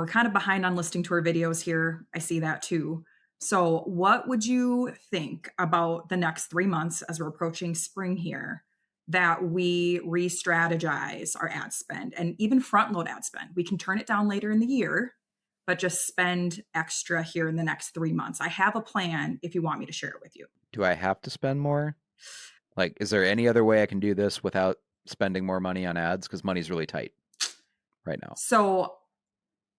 kind of behind on listing tour videos here. I see that too. So what would you think about the next 3 months as we're approaching spring here, that we re-strategize our ad spend and even front load ad spend? We can turn it down later in the year, but just spend extra here in the next 3 months. I have a plan if you want me to share it with you. Do I have to spend more? Like, is there any other way I can do this without spending more money on ads? Because money's really tight right now. So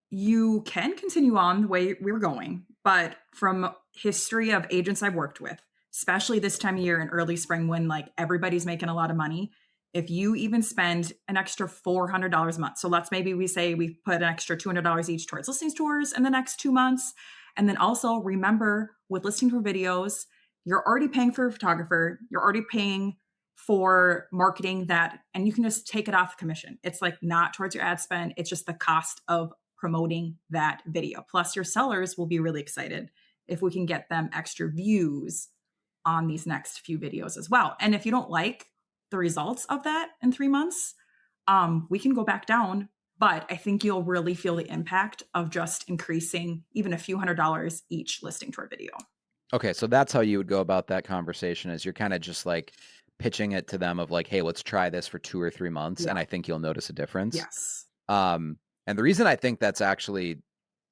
you can continue on the way we were going, but from history of agents I've worked with, especially this time of year in early spring when like everybody's making a lot of money, if you even spend an extra $400 a month, so let's maybe we say we put an extra $200 each towards listing tours in the next 2 months. And then also remember, with listing tour videos, you're already paying for a photographer, you're already paying for marketing that, and you can just take it off the commission. It's like not towards your ad spend, it's just the cost of promoting that video. Plus, your sellers will be really excited if we can get them extra views on these next few videos as well. And if you don't like the results of that in 3 months, we can go back down. But I think you'll really feel the impact of just increasing even a few $100s each listing tour video. Okay, so that's how you would go about that conversation, is you're kind of just like pitching it to them of like, hey, let's try this for 2 or 3 months, Yeah. and I think you'll notice a difference. Yes. And the reason I think that's actually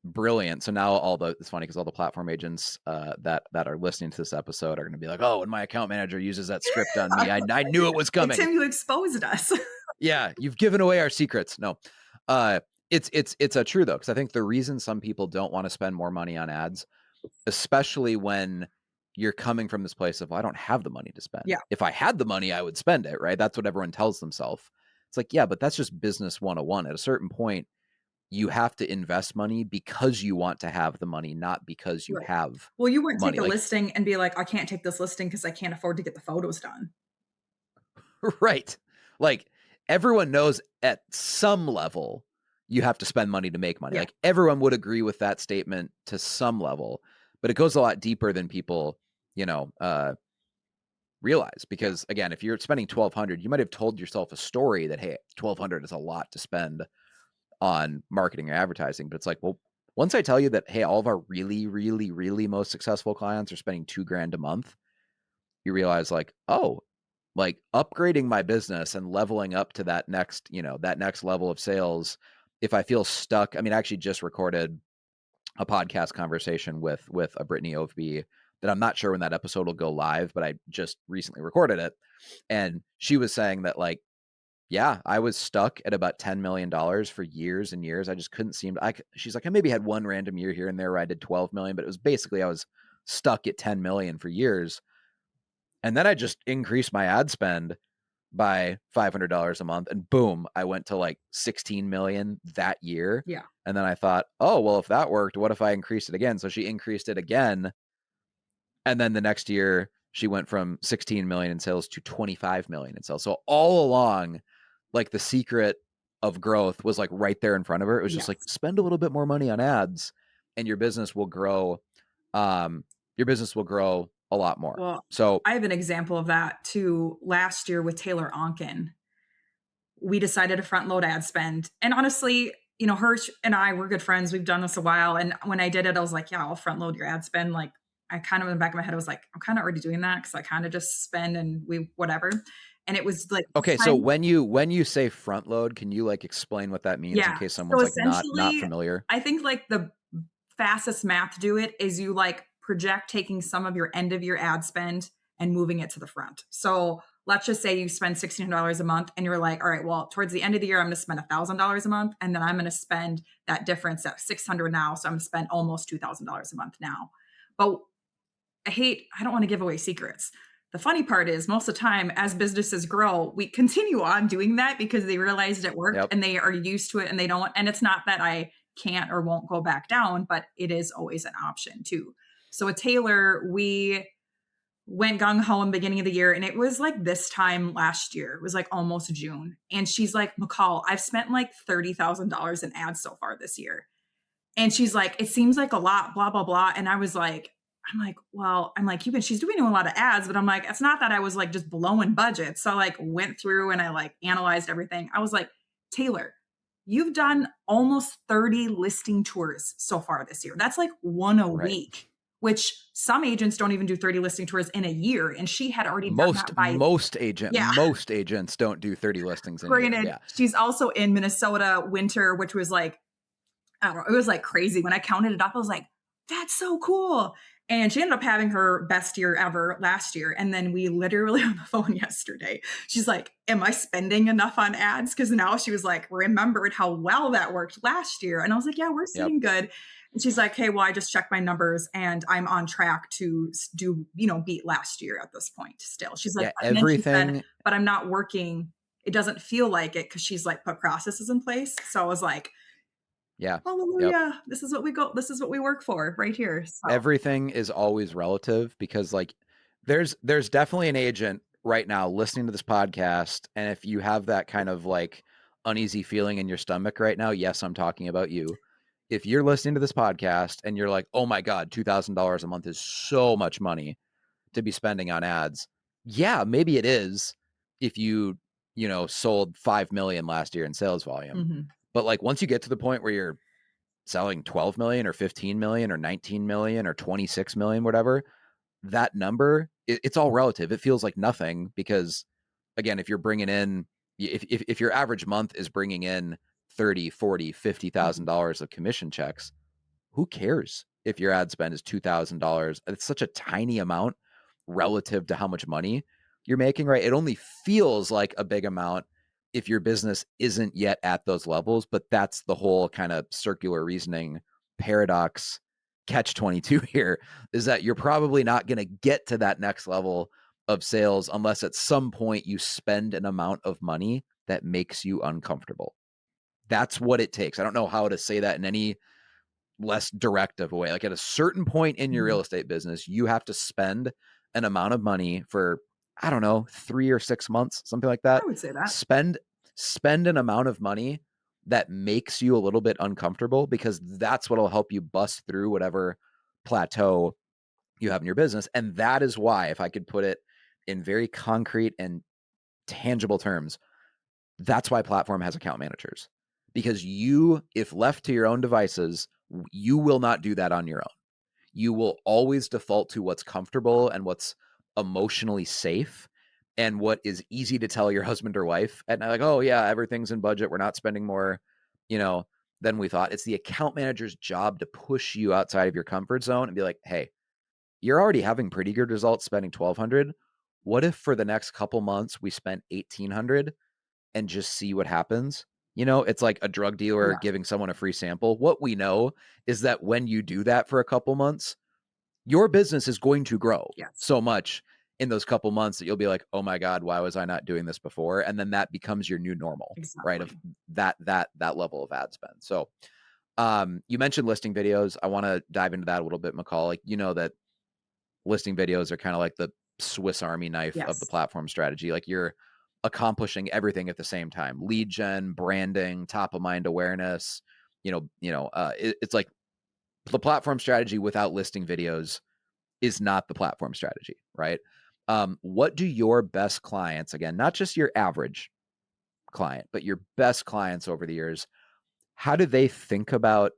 brilliant. So now it's funny because all the platform agents that are listening to this episode are going to be like, oh, and my account manager uses that script on me. I knew it was Like, coming. Tim, you exposed us. Yeah, you've given away our secrets. No, it's a true though, because I think the reason some people don't want to spend more money on ads, especially when you're coming from this place of, well, I don't have the money to spend. Yeah. If I had the money, I would spend it, right? That's what everyone tells themselves. It's like, yeah, but that's just business 101. At a certain point, you have to invest money because you want to have the money, not because you Right. have Well, you wouldn't money. take a Like, listing and be like, I can't take this listing because I can't afford to get the photos done. right. Like, everyone knows at some level you have to spend money to make money. Yeah. Like, everyone would agree with that statement to some level, but it goes a lot deeper than people, realize. Because again, if you're spending 1,200, you might have told yourself a story that, hey, 1,200 is a lot to spend on marketing or advertising. But it's like, well, once I tell you that, hey, all of our really, really, really most successful clients are spending $2,000 a month, you realize like, oh, like upgrading my business and leveling up to that next, that next level of sales. If I feel stuck, I mean, I actually just recorded a podcast conversation with a Brittany Oveby that I'm not sure when that episode will go live, but I just recently recorded it. And she was saying that like, yeah, I was stuck at about $10 million for years and years. I just couldn't seem to, she's like, I maybe had one random year here and there where I did 12 million, but it was basically, I was stuck at 10 million for years. And then I just increased my ad spend by $500 a month, and boom, I went to like 16 million that year. Yeah. And then I thought, oh, well, if that worked, what if I increased it again? So she increased it again. And then the next year she went from 16 million in sales to 25 million in sales. So all along, like the secret of growth was like right there in front of her. It was just Yes. like, spend a little bit more money on ads and your business will grow. Your business will grow a lot more. Well, So I have an example of that too. Last year with Taylor Onken, we decided to front load ad spend. And honestly, her and I were good friends. We've done this a while. And when I did it, I was like, yeah, I'll front load your ad spend. Like, I kind of in the back of my head, I was like, I'm kind of already doing that because I kind of just spend and whatever. And it was like, okay, so when you say front load, can you like explain what that means in yeah. case So someone's like not essentially, familiar? I think like the fastest math to do it is you like project taking some of your end of year ad spend and moving it to the front. So let's just say you spend $1,600 a month and you're like, all right, well, towards the end of the year, I'm going to spend $1,000 a month. And then I'm going to spend that difference at 600 now. So I'm going to spend almost $2,000 a month now. But I don't want to give away secrets. The funny part is most of the time as businesses grow, we continue on doing that because they realized it worked Yep. and they are used to it and they don't, and it's not that I can't or won't go back down, but it is always an option too. So with Taylor, we went gung ho in the beginning of the year and it was like this time last year. It was like almost June. And she's like, McCall, I've spent like $30,000 in ads so far this year. And she's like, it seems like a lot, blah, blah, blah. And she's doing a lot of ads, but I'm like, it's not that I was like just blowing budgets. So I like went through and I like analyzed everything. I was like, Taylor, you've done almost 30 listing tours so far this year. That's like one a Right. week, which some agents don't even do 30 listing tours in a year. And she had already done that by Most agents don't do 30 listings in a year. granted. Yeah. She's also in Minnesota winter, which was like, I don't know, it was like crazy. When I counted it up, I was like, that's so cool. And she ended up having her best year ever last year. And then we literally on the phone yesterday, she's like, am I spending enough on ads? Because now she was like, remembered how well that worked last year. And I was like, yeah, we're sitting good. And she's like, hey, well, I just checked my numbers and I'm on track to do, beat last year at this point still. She's like, Yeah, and then she everything. said, but I'm not working. It doesn't feel like it because she's like put processes in place. So I was like, Yeah. hallelujah. Yep. This is what we work for right here. So. Everything is always relative because like there's definitely an agent right now listening to this podcast. And if you have that kind of like uneasy feeling in your stomach right now, yes, I'm talking about you. If you're listening to this podcast and you're like, oh my God, $2,000 a month is so much money to be spending on ads. Yeah, maybe it is if sold 5 million last year in sales volume. Mm-hmm. But like once you get to the point where you're selling 12 million or 15 million or 19 million or 26 million, whatever, that number, it's all relative. It feels like nothing because again, if you're bringing in, if your average month is bringing in 30, 40, $50,000 of commission checks, who cares if your ad spend is $2,000? It's such a tiny amount relative to how much money you're making, right? It only feels like a big amount if your business isn't yet at those levels, but that's the whole kind of circular reasoning paradox catch 22 here is that you're probably not going to get to that next level of sales unless at some point you spend an amount of money that makes you uncomfortable. That's what it takes. I don't know how to say that in any less direct of a way. Like at a certain point in your Mm-hmm. real estate business, you have to spend an amount of money for, I don't know, 3 or 6 months, something like that. I would say that. Spend an amount of money that makes you a little bit uncomfortable because that's what'll help you bust through whatever plateau you have in your business. And that is why, if I could put it in very concrete and tangible terms, that's why platform has account managers. because you, if left to your own devices, you will not do that on your own. You will always default to what's comfortable and what's emotionally safe and what is easy to tell your husband or wife. And like, oh yeah, everything's in budget. We're not spending more, you know, than we thought. It's the account manager's job to push you outside of your comfort zone and be like, hey, you're already having pretty good results spending 1,200. What if for the next couple months we spent 1,800 and just see what happens? It's like a drug dealer Yeah. giving someone a free sample. What we know is that when you do that for a couple months, your business is going to grow Yes. so much in those couple months that you'll be like, oh my God, why was I not doing this before? And then that becomes your new normal, right? Of Exactly. that level of ad spend. So you mentioned listing videos. I want to dive into that a little bit, McCall. Like, that listing videos are kind of like the Swiss Army knife of the Yes. platform strategy. Like you're accomplishing everything at the same time: lead gen, branding, top of mind awareness. It's like the platform strategy without listing videos is not the platform strategy, right? What do your best clients, again, not just your average client, but your best clients over the years, how do they think about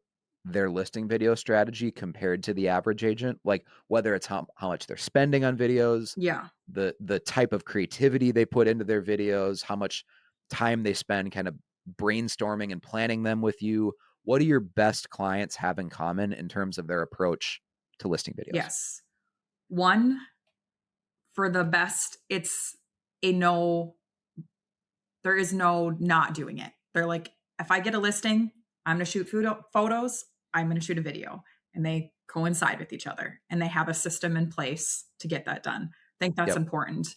their listing video strategy compared to the average agent? Like whether it's how much they're spending on videos, Yeah. the type of creativity they put into their videos, how much time they spend kind of brainstorming and planning them with you. What do your best clients have in common in terms of their approach to listing videos? Yes. One, for the best, it's a no, there is no not doing it. They're like, if I get a listing, I'm going to shoot photos, I'm going to shoot a video, and they coincide with each other and they have a system in place to get that done. I think that's Yep. important.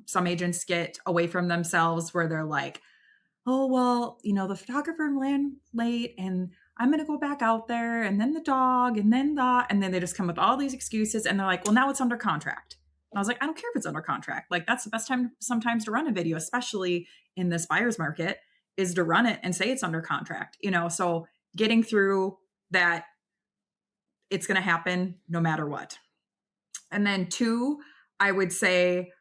Some agents get away from themselves where they're like, oh, well, the photographer ran late and I'm going to go back out there and then the dog and then they just come with all these excuses and they're like, well, now it's under contract. And I was like, I don't care if it's under contract. Like that's the best time sometimes to run a video, especially in this buyer's market, is to run it and say it's under contract, so getting through that, it's going to happen no matter what. And then two, I would say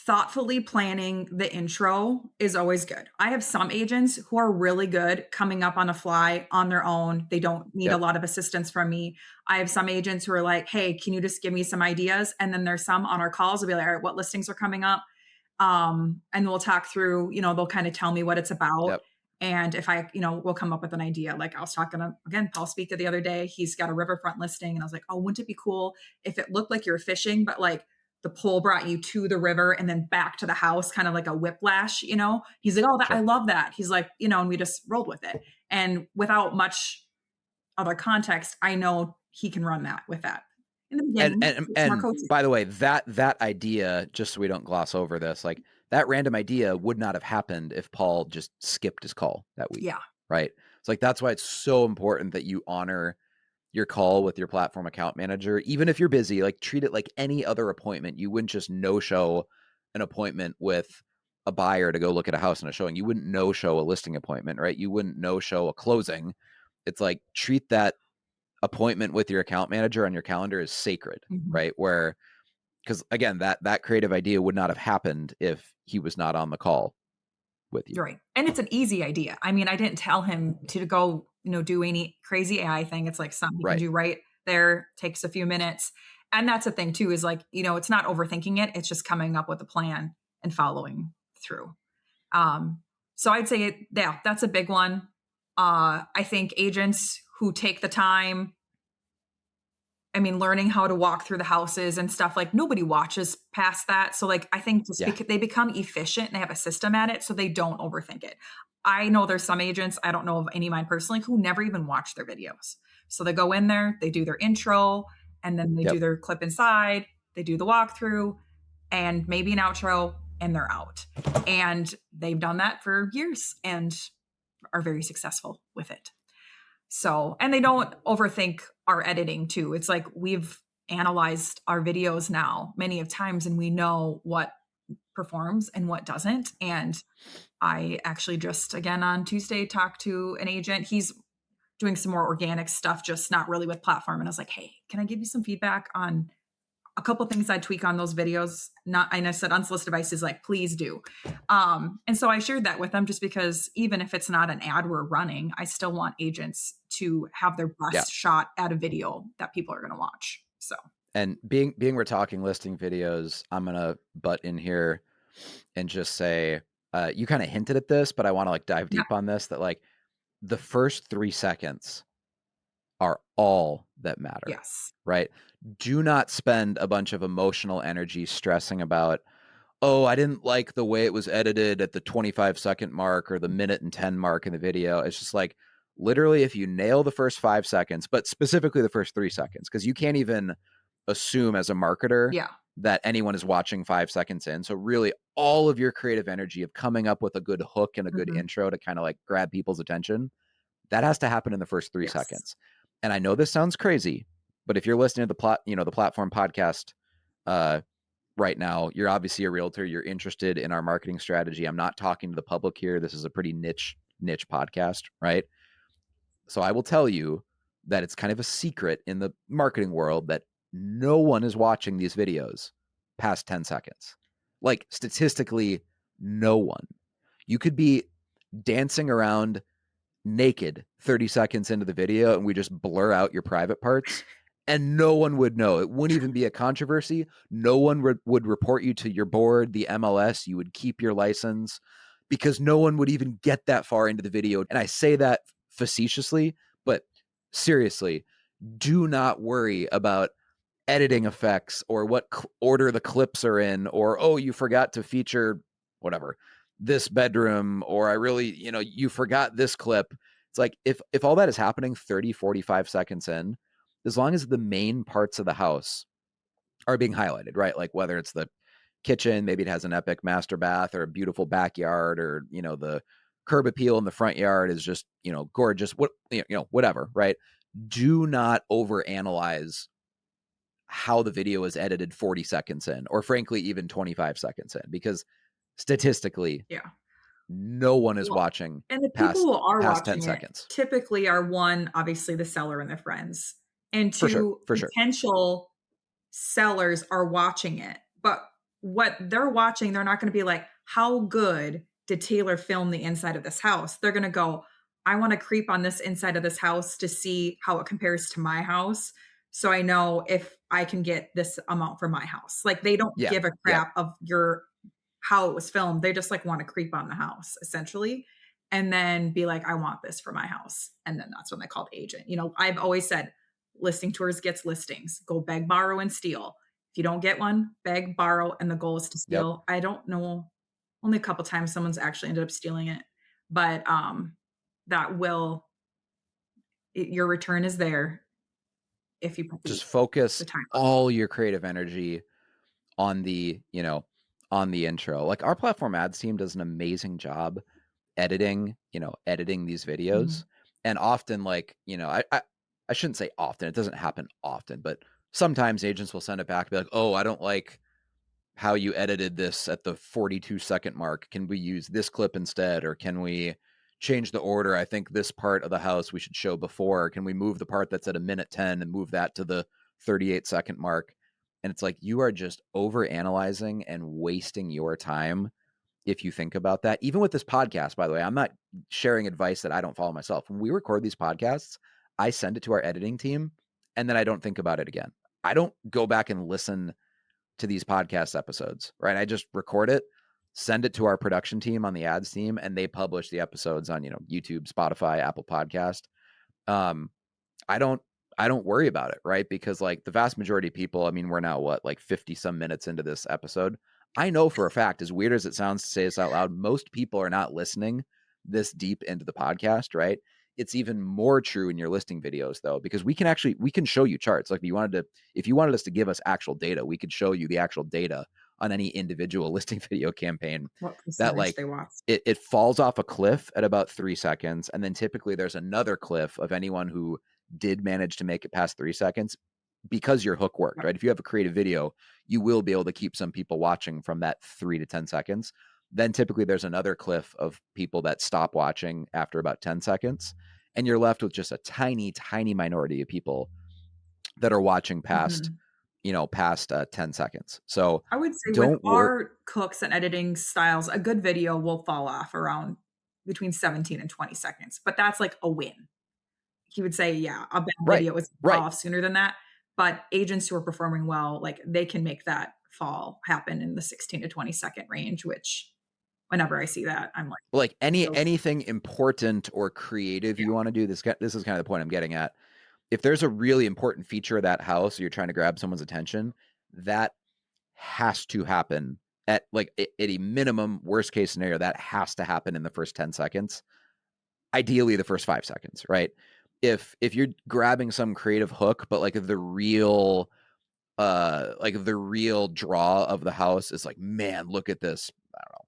thoughtfully planning the intro is always good. I have some agents who are really good coming up on a fly on their own. They don't need a Yep. lot of assistance from me. I have some agents who are like, hey, can you just give me some ideas? And then there's some on our calls will be like, all right, what listings are coming up? And we'll talk through, they'll kind of tell me what it's about. Yep. And if I, we'll come up with an idea. Like I was talking to, again, Paul Speaker the other day, he's got a riverfront listing. And I was like, oh, wouldn't it be cool if it looked like you're fishing, but like the pole brought you to the river and then back to the house, kind of like a whiplash, He's like, oh, I Sure. love that. He's like, and we just rolled with it. And without much other context, I know he can run that with that. In the And beginning, and it's more and coaching. by the way, that idea, just so we don't gloss over this, like that random idea would not have happened if Paul just skipped his call that week, Yeah. right? It's like that's why it's so important that you honor your call with your platform account manager, even if you're busy. Like treat it like any other appointment. You wouldn't just no show an appointment with a buyer to go look at a house in a showing. You wouldn't no show a listing appointment, right? You wouldn't no show a closing. It's like treat that appointment with your account manager on your calendar is sacred, Mhm. right? Where, because again, that creative idea would not have happened if he was not on the call with you. Right. And it's an easy idea. I mean, I didn't tell him to go, do any crazy AI thing. It's like something you can Right. do right there, takes a few minutes. And that's the thing too, is like, it's not overthinking it. It's just coming up with a plan and following through. Um, so I'd say, yeah, that's a big one. I think agents who take the time, I mean, learning how to walk through the houses and stuff, like nobody watches past that. So like, I think just Yeah. because they become efficient and they have a system at it, so they don't overthink it. I know there's some agents, I don't know of any of mine personally, who never even watch their videos. So they go in there, they do their intro, and then they do Yep. their clip inside, they do the walkthrough, and maybe an outro, and they're out. And they've done that for years and are very successful with it. So, and they don't overthink our editing too. It's like we've analyzed our videos now many of times and we know what performs and what doesn't. And I actually just again on Tuesday talked to an agent. He's doing some more organic stuff, just not really with platform. And I was like, hey, can I give you some feedback on a couple things I'd tweak on those videos. Not, and I said unsolicited advice is like, please do. And so I shared that with them just because even if it's not an ad we're running, I still want agents to have their Yeah. best shot at a video that people are going to watch. So, And being we're talking listing videos, I'm gonna butt in here and just say, you kind of hinted at this, but I want to like dive yeah, deep on this, that like the first 3 seconds are all that matter, yes. right? Do not spend a bunch of emotional energy stressing about, oh, I didn't like the way it was edited at the 25-second mark or the minute and 10 mark in the video. It's just like, literally, if you nail the first 5 seconds, but specifically the first 3 seconds, because you can't even assume as a marketer Yeah. that anyone is watching 5 seconds in. So really all of your creative energy of coming up with a good hook and a good Hmm. intro to kind of like grab people's attention, that has to happen in the first three Yes. seconds. And I know this sounds crazy, but if you're listening to the platform podcast uh, right now, you're obviously a realtor. You're interested in our marketing strategy. I'm not talking to the public here. This is a pretty niche podcast, right? So I will tell you that it's kind of a secret in the marketing world that no one is watching these videos past 10 seconds. Like statistically, no one. You could be dancing around naked 30 seconds into the video and we just blur out your private parts and no one would know. It wouldn't even be a controversy. No one would report you to your board, the MLS. You would keep your license because no one would even get that far into the video. And I say that facetiously, but seriously, do not worry about editing effects or what order the clips are in, or, oh, you forgot to feature whatever this bedroom, or I really, you forgot this clip. It's like if all that is happening 30, 45 seconds in, as long as the main parts of the house are being highlighted, right? Like whether it's the kitchen, maybe it has an epic master bath or a beautiful backyard, or the curb appeal in the front yard is just gorgeous, what whatever, right? Do not overanalyze how the video is edited 40 seconds in, or frankly even 25 seconds in, because statistically Yeah. no one is Well, watching and the people past who are 10 watching it seconds. typically are, one, obviously the seller and their friends, and For sure, two, for sure. potential sellers are watching it. But what they're watching, they're not going to be like, how good did Taylor film the inside of this house? They're going to go, I want to creep on this inside of this house to see how it compares to my house. So I know if I can get this amount for my house. Like, they don't Yeah, give a yeah. crap of your how it was filmed. They just like want to creep on the house essentially, and then be like, I want this for my house. And then that's when they called agent. I've always said listing tours gets listings. Go beg, borrow, and steal. If you don't get one, beg, borrow, and the goal is to Yep. steal. I don't know, only a couple times someone's actually ended up stealing it, but that will, your return is there if you put Just the focus time. all your creative energy on the intro. Like our platform ads team does an amazing job editing these videos. Mhm. And often, like, I shouldn't say often, it doesn't happen often, but sometimes agents will send it back and be like, oh, I don't like how you edited this at the 42-second mark. Can we use this clip instead? Or can we change the order? I think this part of the house we should show before. Can we move the part that's at a minute 10 and move that to the 38-second mark? And it's like, you are just over analyzing and wasting your time if you think about that. Even with this podcast, by the way, I'm not sharing advice that I don't follow myself. When we record these podcasts, I send it to our editing team and then I don't think about it again. I don't go back and listen to these podcast episodes, right? I just record it, send it to our production team on the ads team, and they publish the episodes on, YouTube, Spotify, Apple Podcast. Um, I don't I don't worry about it, right? Because like the vast majority of people, I mean, we're now what, like 50 some minutes into this episode. I know for a fact, as weird as it sounds to say this out loud, most people are not listening this deep into the podcast, right? It's even more true in your listing videos though, because we can show you charts. Like if you wanted us to give us actual data, we could show you the actual data on any individual listing video campaign What that percentage like they watch. it falls off a cliff at about 3 seconds. And then typically there's another cliff of anyone who did manage to make it past 3 seconds because your hook worked, right? If you have a creative video, you will be able to keep some people watching from that 3 to 10 seconds. Then typically there's another cliff of people that stop watching after about 10 seconds. And you're left with just a tiny, tiny minority of people that are watching past Mhm. past 10 seconds. So I would say with don't work. our cooks and editing styles, a good video will fall off around between 17 and 20 seconds, but that's like a win. He would say, yeah, a bad Right. video is fall Right. off sooner than that, but agents who are performing well, like, they can make that fall happen in the 16 to 20-second range, which whenever I see that, I'm like, Like "Go." anything important or creative Yeah, you want to do, this is kind of the point I'm getting at. If there's a really important feature of that house, you're trying to grab someone's attention, that has to happen at like at a minimum worst case scenario, that has to happen in the first 10 seconds, ideally the first 5 seconds, right? If you're grabbing some creative hook, but like the real draw of the house is like, man, look at this, I don't know,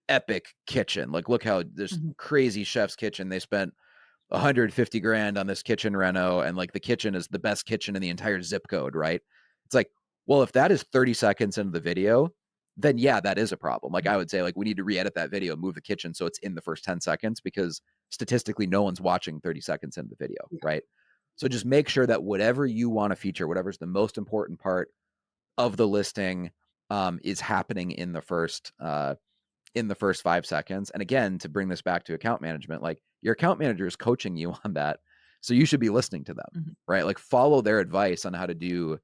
epic kitchen. Like, look how this mhm, crazy chef's kitchen. They spent 150 grand on this kitchen reno, and like the kitchen is the best kitchen in the entire zip code, right? It's like, well, if that is 30 seconds into the video, then yeah, that is a problem. Like, I would say, like, we need to re-edit that video, move the kitchen so it's in the first 10 seconds, because statistically no one's watching 30 seconds into the video, yeah, right? So just make sure that whatever you want to feature, whatever's the most important part of the listing, is happening in the first 5 seconds. And again, to bring this back to account management, like, your account manager is coaching you on that. So you should be listening to them, mhm, right? Like, follow their advice on how to do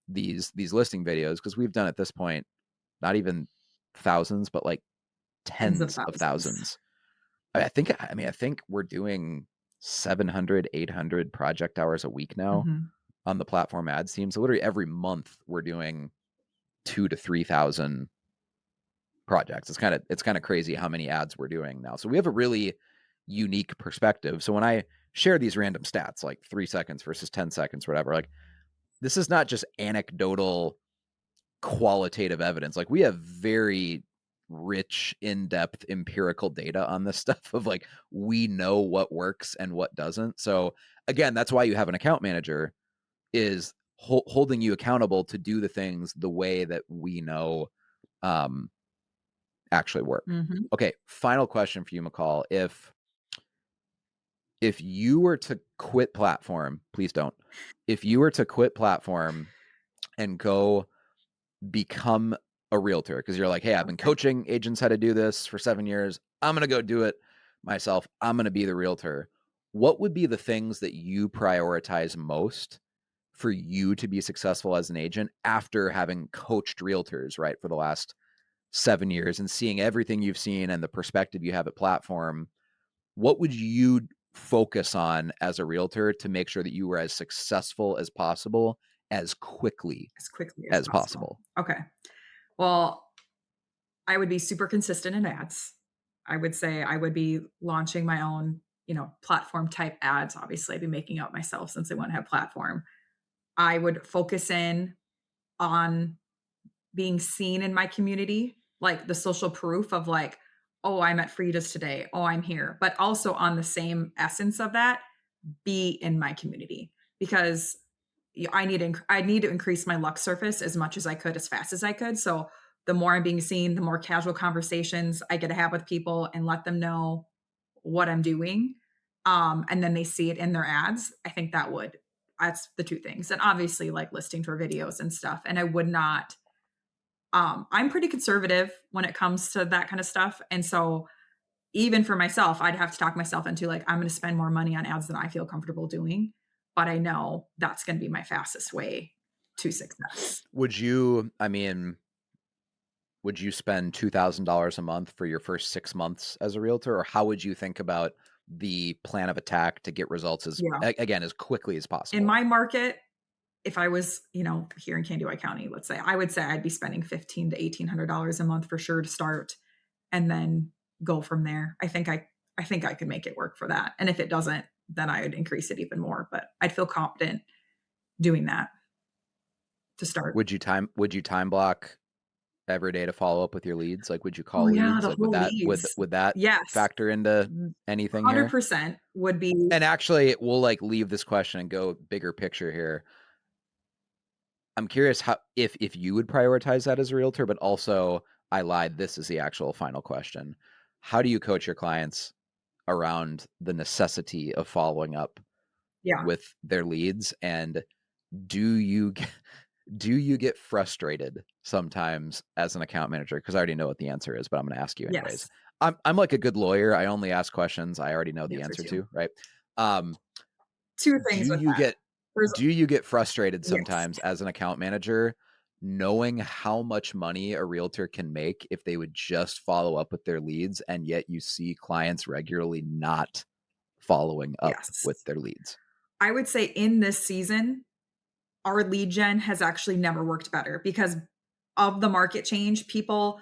these listing videos. Cause we've done at this point, not even thousands, but like tens of tens of thousands. thousands. I think we're doing 700, 800 project hours a week now Mhm, on the platform ads team. So literally every month we're doing 2 to 3,000 projects. It's kind of crazy how many ads we're doing now. So we have a really unique perspective. So when I share these random stats, like 3 seconds versus 10 seconds, whatever, like, this is not just anecdotal qualitative evidence. Like, we have very rich, in-depth empirical data on this stuff of like, we know what works and what doesn't. So again, that's why you have an account manager, is holding you accountable to do the things the way that we know um, actually work. mhm. Okay, final question for you, McCall. If you were to quit platform, please don't. If you were to quit platform and go become a realtor, because you're like, hey, I've been Okay. coaching agents how to do this for 7 years. I'm gonna go do it myself. I'm gonna be the realtor. What would be the things that you prioritize most for you to be successful as an agent after having coached realtors, right, for the last 7 years and seeing everything you've seen and the perspective you have at platform? What would you focus on as a realtor to make sure that you were as successful as possible as quickly As quickly as as possible. possible? Okay. Well, I would be super consistent in ads. I would say I would be launching my own, platform type ads. Obviously, I'd be making out myself since I wouldn't have platform. I would focus in on being seen in my community, like the social proof of like, oh, I'm at Frida's today. Oh, I'm here. But also on the same essence of that, be in my community because I need to increase my luck surface as much as I could, as fast as I could. So the more I'm being seen, the more casual conversations I get to have with people and let them know what I'm doing. And then they see it in their ads. I think that's the two things. And obviously like listing tour videos and stuff. And I would not, I'm pretty conservative when it comes to that kind of stuff. And so even for myself, I'd have to talk myself into like, I'm going to spend more money on ads than I feel comfortable doing. But I know that's going to be my fastest way to success. Would you spend $2,000 a month for your first 6 months as a realtor, or how would you think about the plan of attack to get results Yeah. again, as quickly as In possible? my market, if I was, here in Candido County, let's say, I would say I'd be spending 15 to $1,800 a month for sure to start and then go from there. I think I could make it work for that. And if it doesn't, then I would increase it even more, but I'd feel confident doing that to start. Would you time block every day to follow up with your leads? Like, would you Oh call yeah, leads? the Like, would whole that would leads. would that Yes. factor into anything here? 100% would be. And actually, we'll like leave this question and go bigger picture here. I'm curious how, if you would prioritize that as a realtor, but also, I lied. This is the actual final question. How do you coach your clients around the necessity of following up Yeah. with their leads? And do you Do you get frustrated sometimes as an account manager? Because I already know what the answer is, but I'm going to ask you anyways. Yes. I'm like a good lawyer. I only ask questions I already know The the answer answer to to, right? Um, two do things with you that. get There's do you get frustrated yes. sometimes as an account manager knowing how much money a realtor can make if they would just follow up with their leads, and yet you see clients regularly not following up Yes. with their leads? I would say in this season, our lead gen has actually never worked better because of the market change. People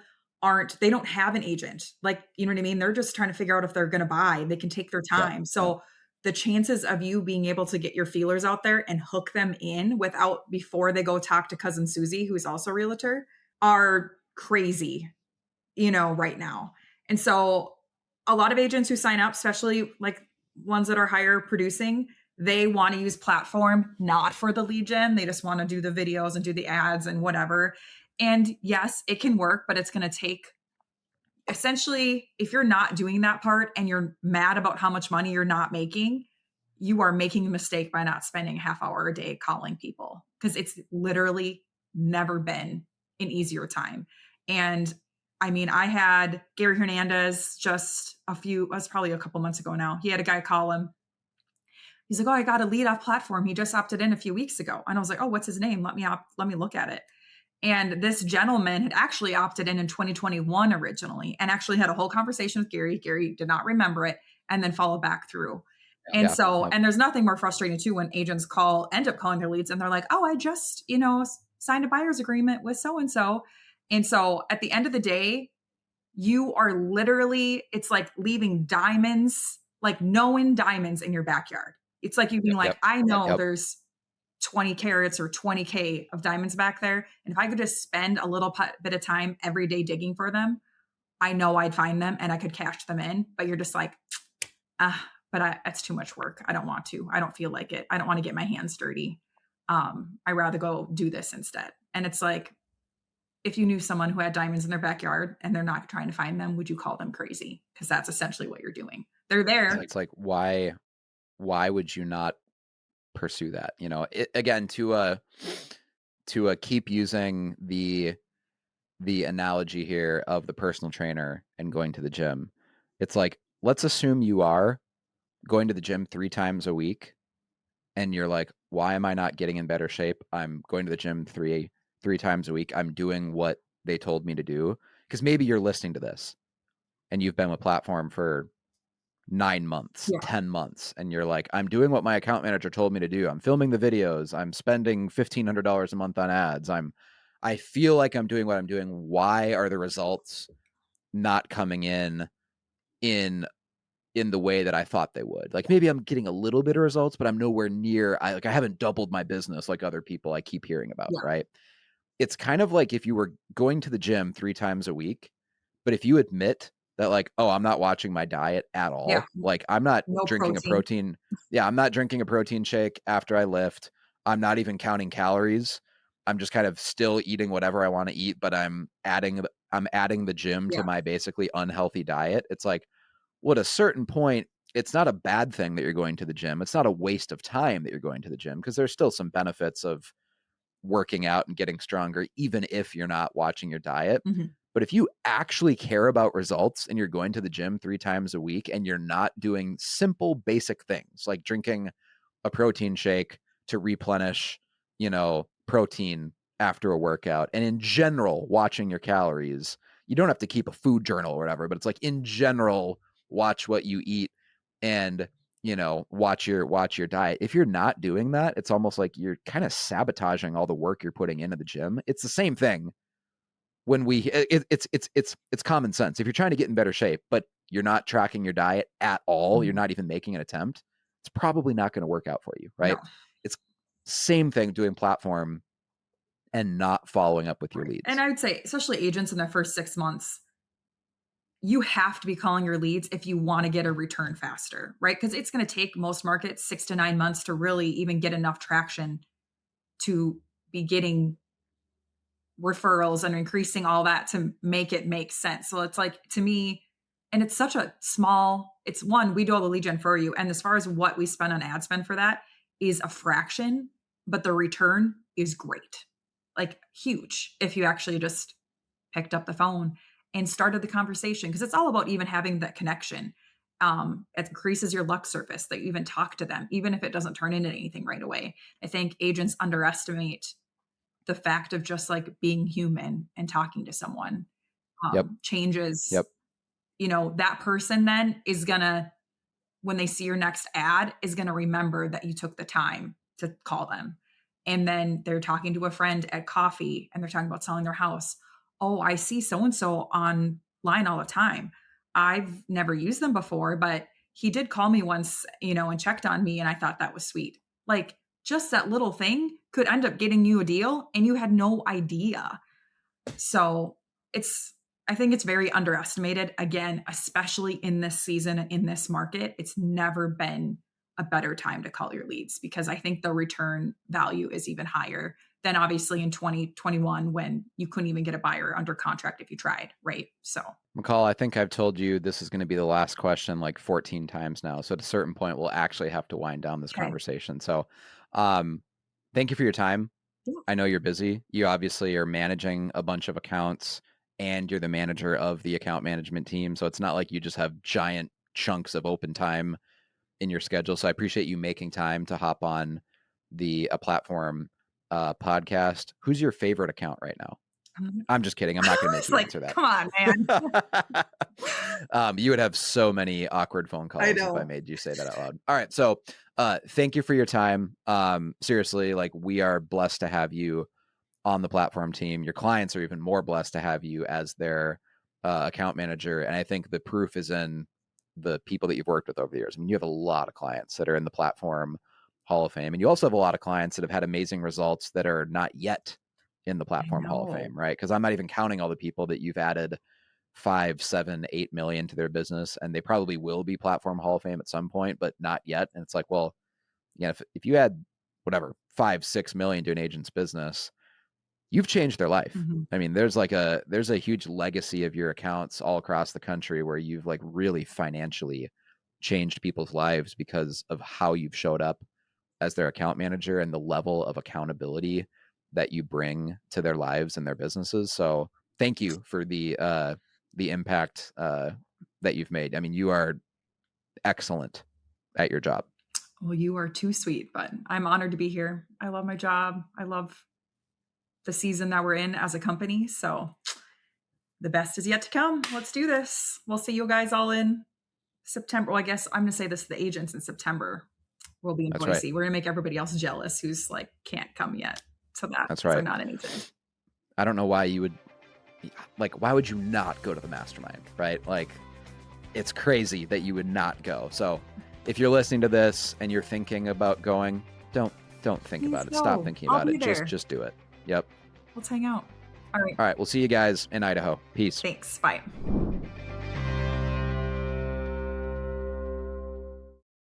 they don't have an agent. Like, you know what I mean? They're just trying to figure out if they're going to buy. They can take their Yep. time. Yep. So the chances of you being able to get your feelers out there and hook them in without before they go talk to cousin Susie, who's also a realtor, are crazy, right now. And so a lot of agents who sign up, especially like ones that are higher producing, they want to use platform not for the lead gen. They just want to do the videos and do the ads and whatever. And yes, it can work, but it's going to take essentially, if you're not doing that part and you're mad about how much money you're not making, you are making a mistake by not spending a half hour a day calling people because it's literally never been an easier time. And I mean, I had Gary Hernandez just that's probably a couple months ago now. He had a guy call him. He's like, "Oh, I got a lead off platform. He just opted in a few weeks ago." And I was like, "Oh, what's his name? Let me look at it." And this gentleman had actually opted in 2021 originally and actually had a whole conversation with Gary. Gary did not remember it and then followed back through. And Yeah. so, Yep. and there's nothing more frustrating too when agents end up calling their leads and they're like, "Oh, I just, signed a buyer's agreement with so and so." And so at the end of the day, you are literally, it's like leaving diamonds, like knowing diamonds in your backyard. It's like you being Yep. like, Yep. I know Yep. there's 20 carats or 20K of diamonds back there. And if I could just spend a little bit of time every day digging for them, I know I'd find them and I could cash them in. But you're just like, it's too much work. I don't want to. I don't feel like it. I don't want to get my hands dirty. I rather go do this instead. And it's like, if you knew someone who had diamonds in their backyard and they're not trying to find them, would you call them crazy? Because that's essentially what you're doing. They're there. It's like, why would you not pursue that? Again, to keep using the analogy here of the personal trainer and going to the gym. It's like, let's assume you are going to the gym 3 times a week and you're like, why am I not getting in better shape? I'm going to the gym three times a week. I'm doing what they told me to do. Because maybe you're listening to this and you've been with platform for 9 months, Yeah. 10 months, and you're like, I'm doing what my account manager told me to do. I'm filming the videos. I'm spending $1,500 a month on ads. I feel like I'm doing what I'm doing. Why are the results not coming in the way that I thought they would? Like, maybe I'm getting a little bit of results, but I'm nowhere near. I haven't doubled my business like other people I keep hearing about, Yeah. right? It's kind of like if you were going to the gym 3 times a week, but if you admit that, like, oh, I'm not watching my diet at Yeah. all. Like, I'm not No drinking a protein. protein. Yeah, I'm not drinking a protein shake after I lift. I'm not even counting calories. I'm just kind of still eating whatever I want to eat, but I'm adding the gym to Yeah. my basically unhealthy diet. It's like, well, at a certain point, it's not a bad thing that you're going to the gym. It's not a waste of time that you're going to the gym because there's still some benefits of working out and getting stronger, even if you're not watching your diet. Mhm. But if you actually care about results and you're going to the gym 3 times a week and you're not doing simple, basic things like drinking a protein shake to replenish, protein after a workout, and in general, watching your calories, you don't have to keep a food journal or whatever, but it's like in general, watch what you eat and watch your diet. If you're not doing that, it's almost like you're kind of sabotaging all the work you're putting into the gym. It's the same thing when it's common sense. If you're trying to get in better shape, but you're not tracking your diet at all, you're Mhm. not even making an attempt, it's probably not going to work out for you, No. right? It's same thing doing platform and not following up with your Right. And leads. I would say, especially agents in their first 6 months, you have to be calling your leads if you want to get a return faster, right? Because it's going to take most markets 6 to 9 months to really even get enough traction to be getting referrals and increasing all that to make it make sense. So it's like, to me, and it's such a small, it's one, we do all the lead gen for you. And as far as what we spend on ad spend for that is a fraction, but the return is great. like huge if you actually just picked up the phone and started the conversation, because it's all about even having that connection. It increases your luck surface that you even talk to them, even if it doesn't turn into anything right away. I think agents underestimate the fact of just like being human and talking to someone Yep. changes, Yep. that person then is gonna, when they see your next ad, is going to remember that you took the time to call them. And then they're talking to a friend at coffee and they're talking about selling their house. Oh, I see so and so online all the time. I've never used them before, but he did call me once, and checked on me. And I thought that was sweet. Like, just that little thing could end up getting you a deal and you had no idea. So I think it's very underestimated. Again, especially in this season and in this market, it's never been a better time to call your leads, because I think the return value is even higher than obviously in 2021 when you couldn't even get a buyer under contract if you tried, right? So, McCall, I think I've told you this is going to be the last question like 14 times now. So at a certain point, we'll actually have to wind down this okay. conversation. So thank you for your time. Yeah. I know you're busy. You obviously are managing a bunch of accounts and you're the manager of the account management team. So it's not like you just have giant chunks of open time in your schedule. So I appreciate you making time to hop on the platform podcast. Who's your favorite account right now? I'm just kidding. I'm not going to make you like, answer that. come on, man. You would have so many awkward phone calls if I made you say that out loud. All right. So thank you for your time. Seriously, like, we are blessed to have you on the platform team. Your clients are even more blessed to have you as their account manager. And I think the proof is in the people that you've worked with over the years. I mean, you have a lot of clients that are in the platform Hall of Fame, and you also have a lot of clients that have had amazing results that are not yet in the platform Hall of Fame, right? Because I'm not even counting all the people that you've added 5, 7, 8 million to their business, and they probably will be platform Hall of Fame at some point, but not yet. And it's like, well, yeah, if you add whatever 5, 6 million to an agent's business, you've changed their life. Mm-hmm. I mean, there's a huge legacy of your accounts all across the country where you've like really financially changed people's lives because of how you've showed up as their account manager and the level of accountability that you bring to their lives and their businesses. So thank you for the impact that you've made. I mean, you are excellent at your job. Well, you are too sweet, but I'm honored to be here. I love my job. I love the season that we're in as a company. So the best is yet to come. Let's do this. We'll see you guys all in September. Well, I guess I'm going to say this to the agents in September. We'll be in That's Boise. right. We're going to make everybody else jealous who's like, can't come yet to that. That's right. They're not anything. I don't know why you would, like, why would you not go to the mastermind, right? Like, it's crazy that you would not go. So if you're listening to this and you're thinking about going, don't think Please about it. go. Stop thinking I'll about be it. there. Just do it. Yep. Let's hang out. All right. All right. We'll see you guys in Idaho. Peace. Thanks. Bye.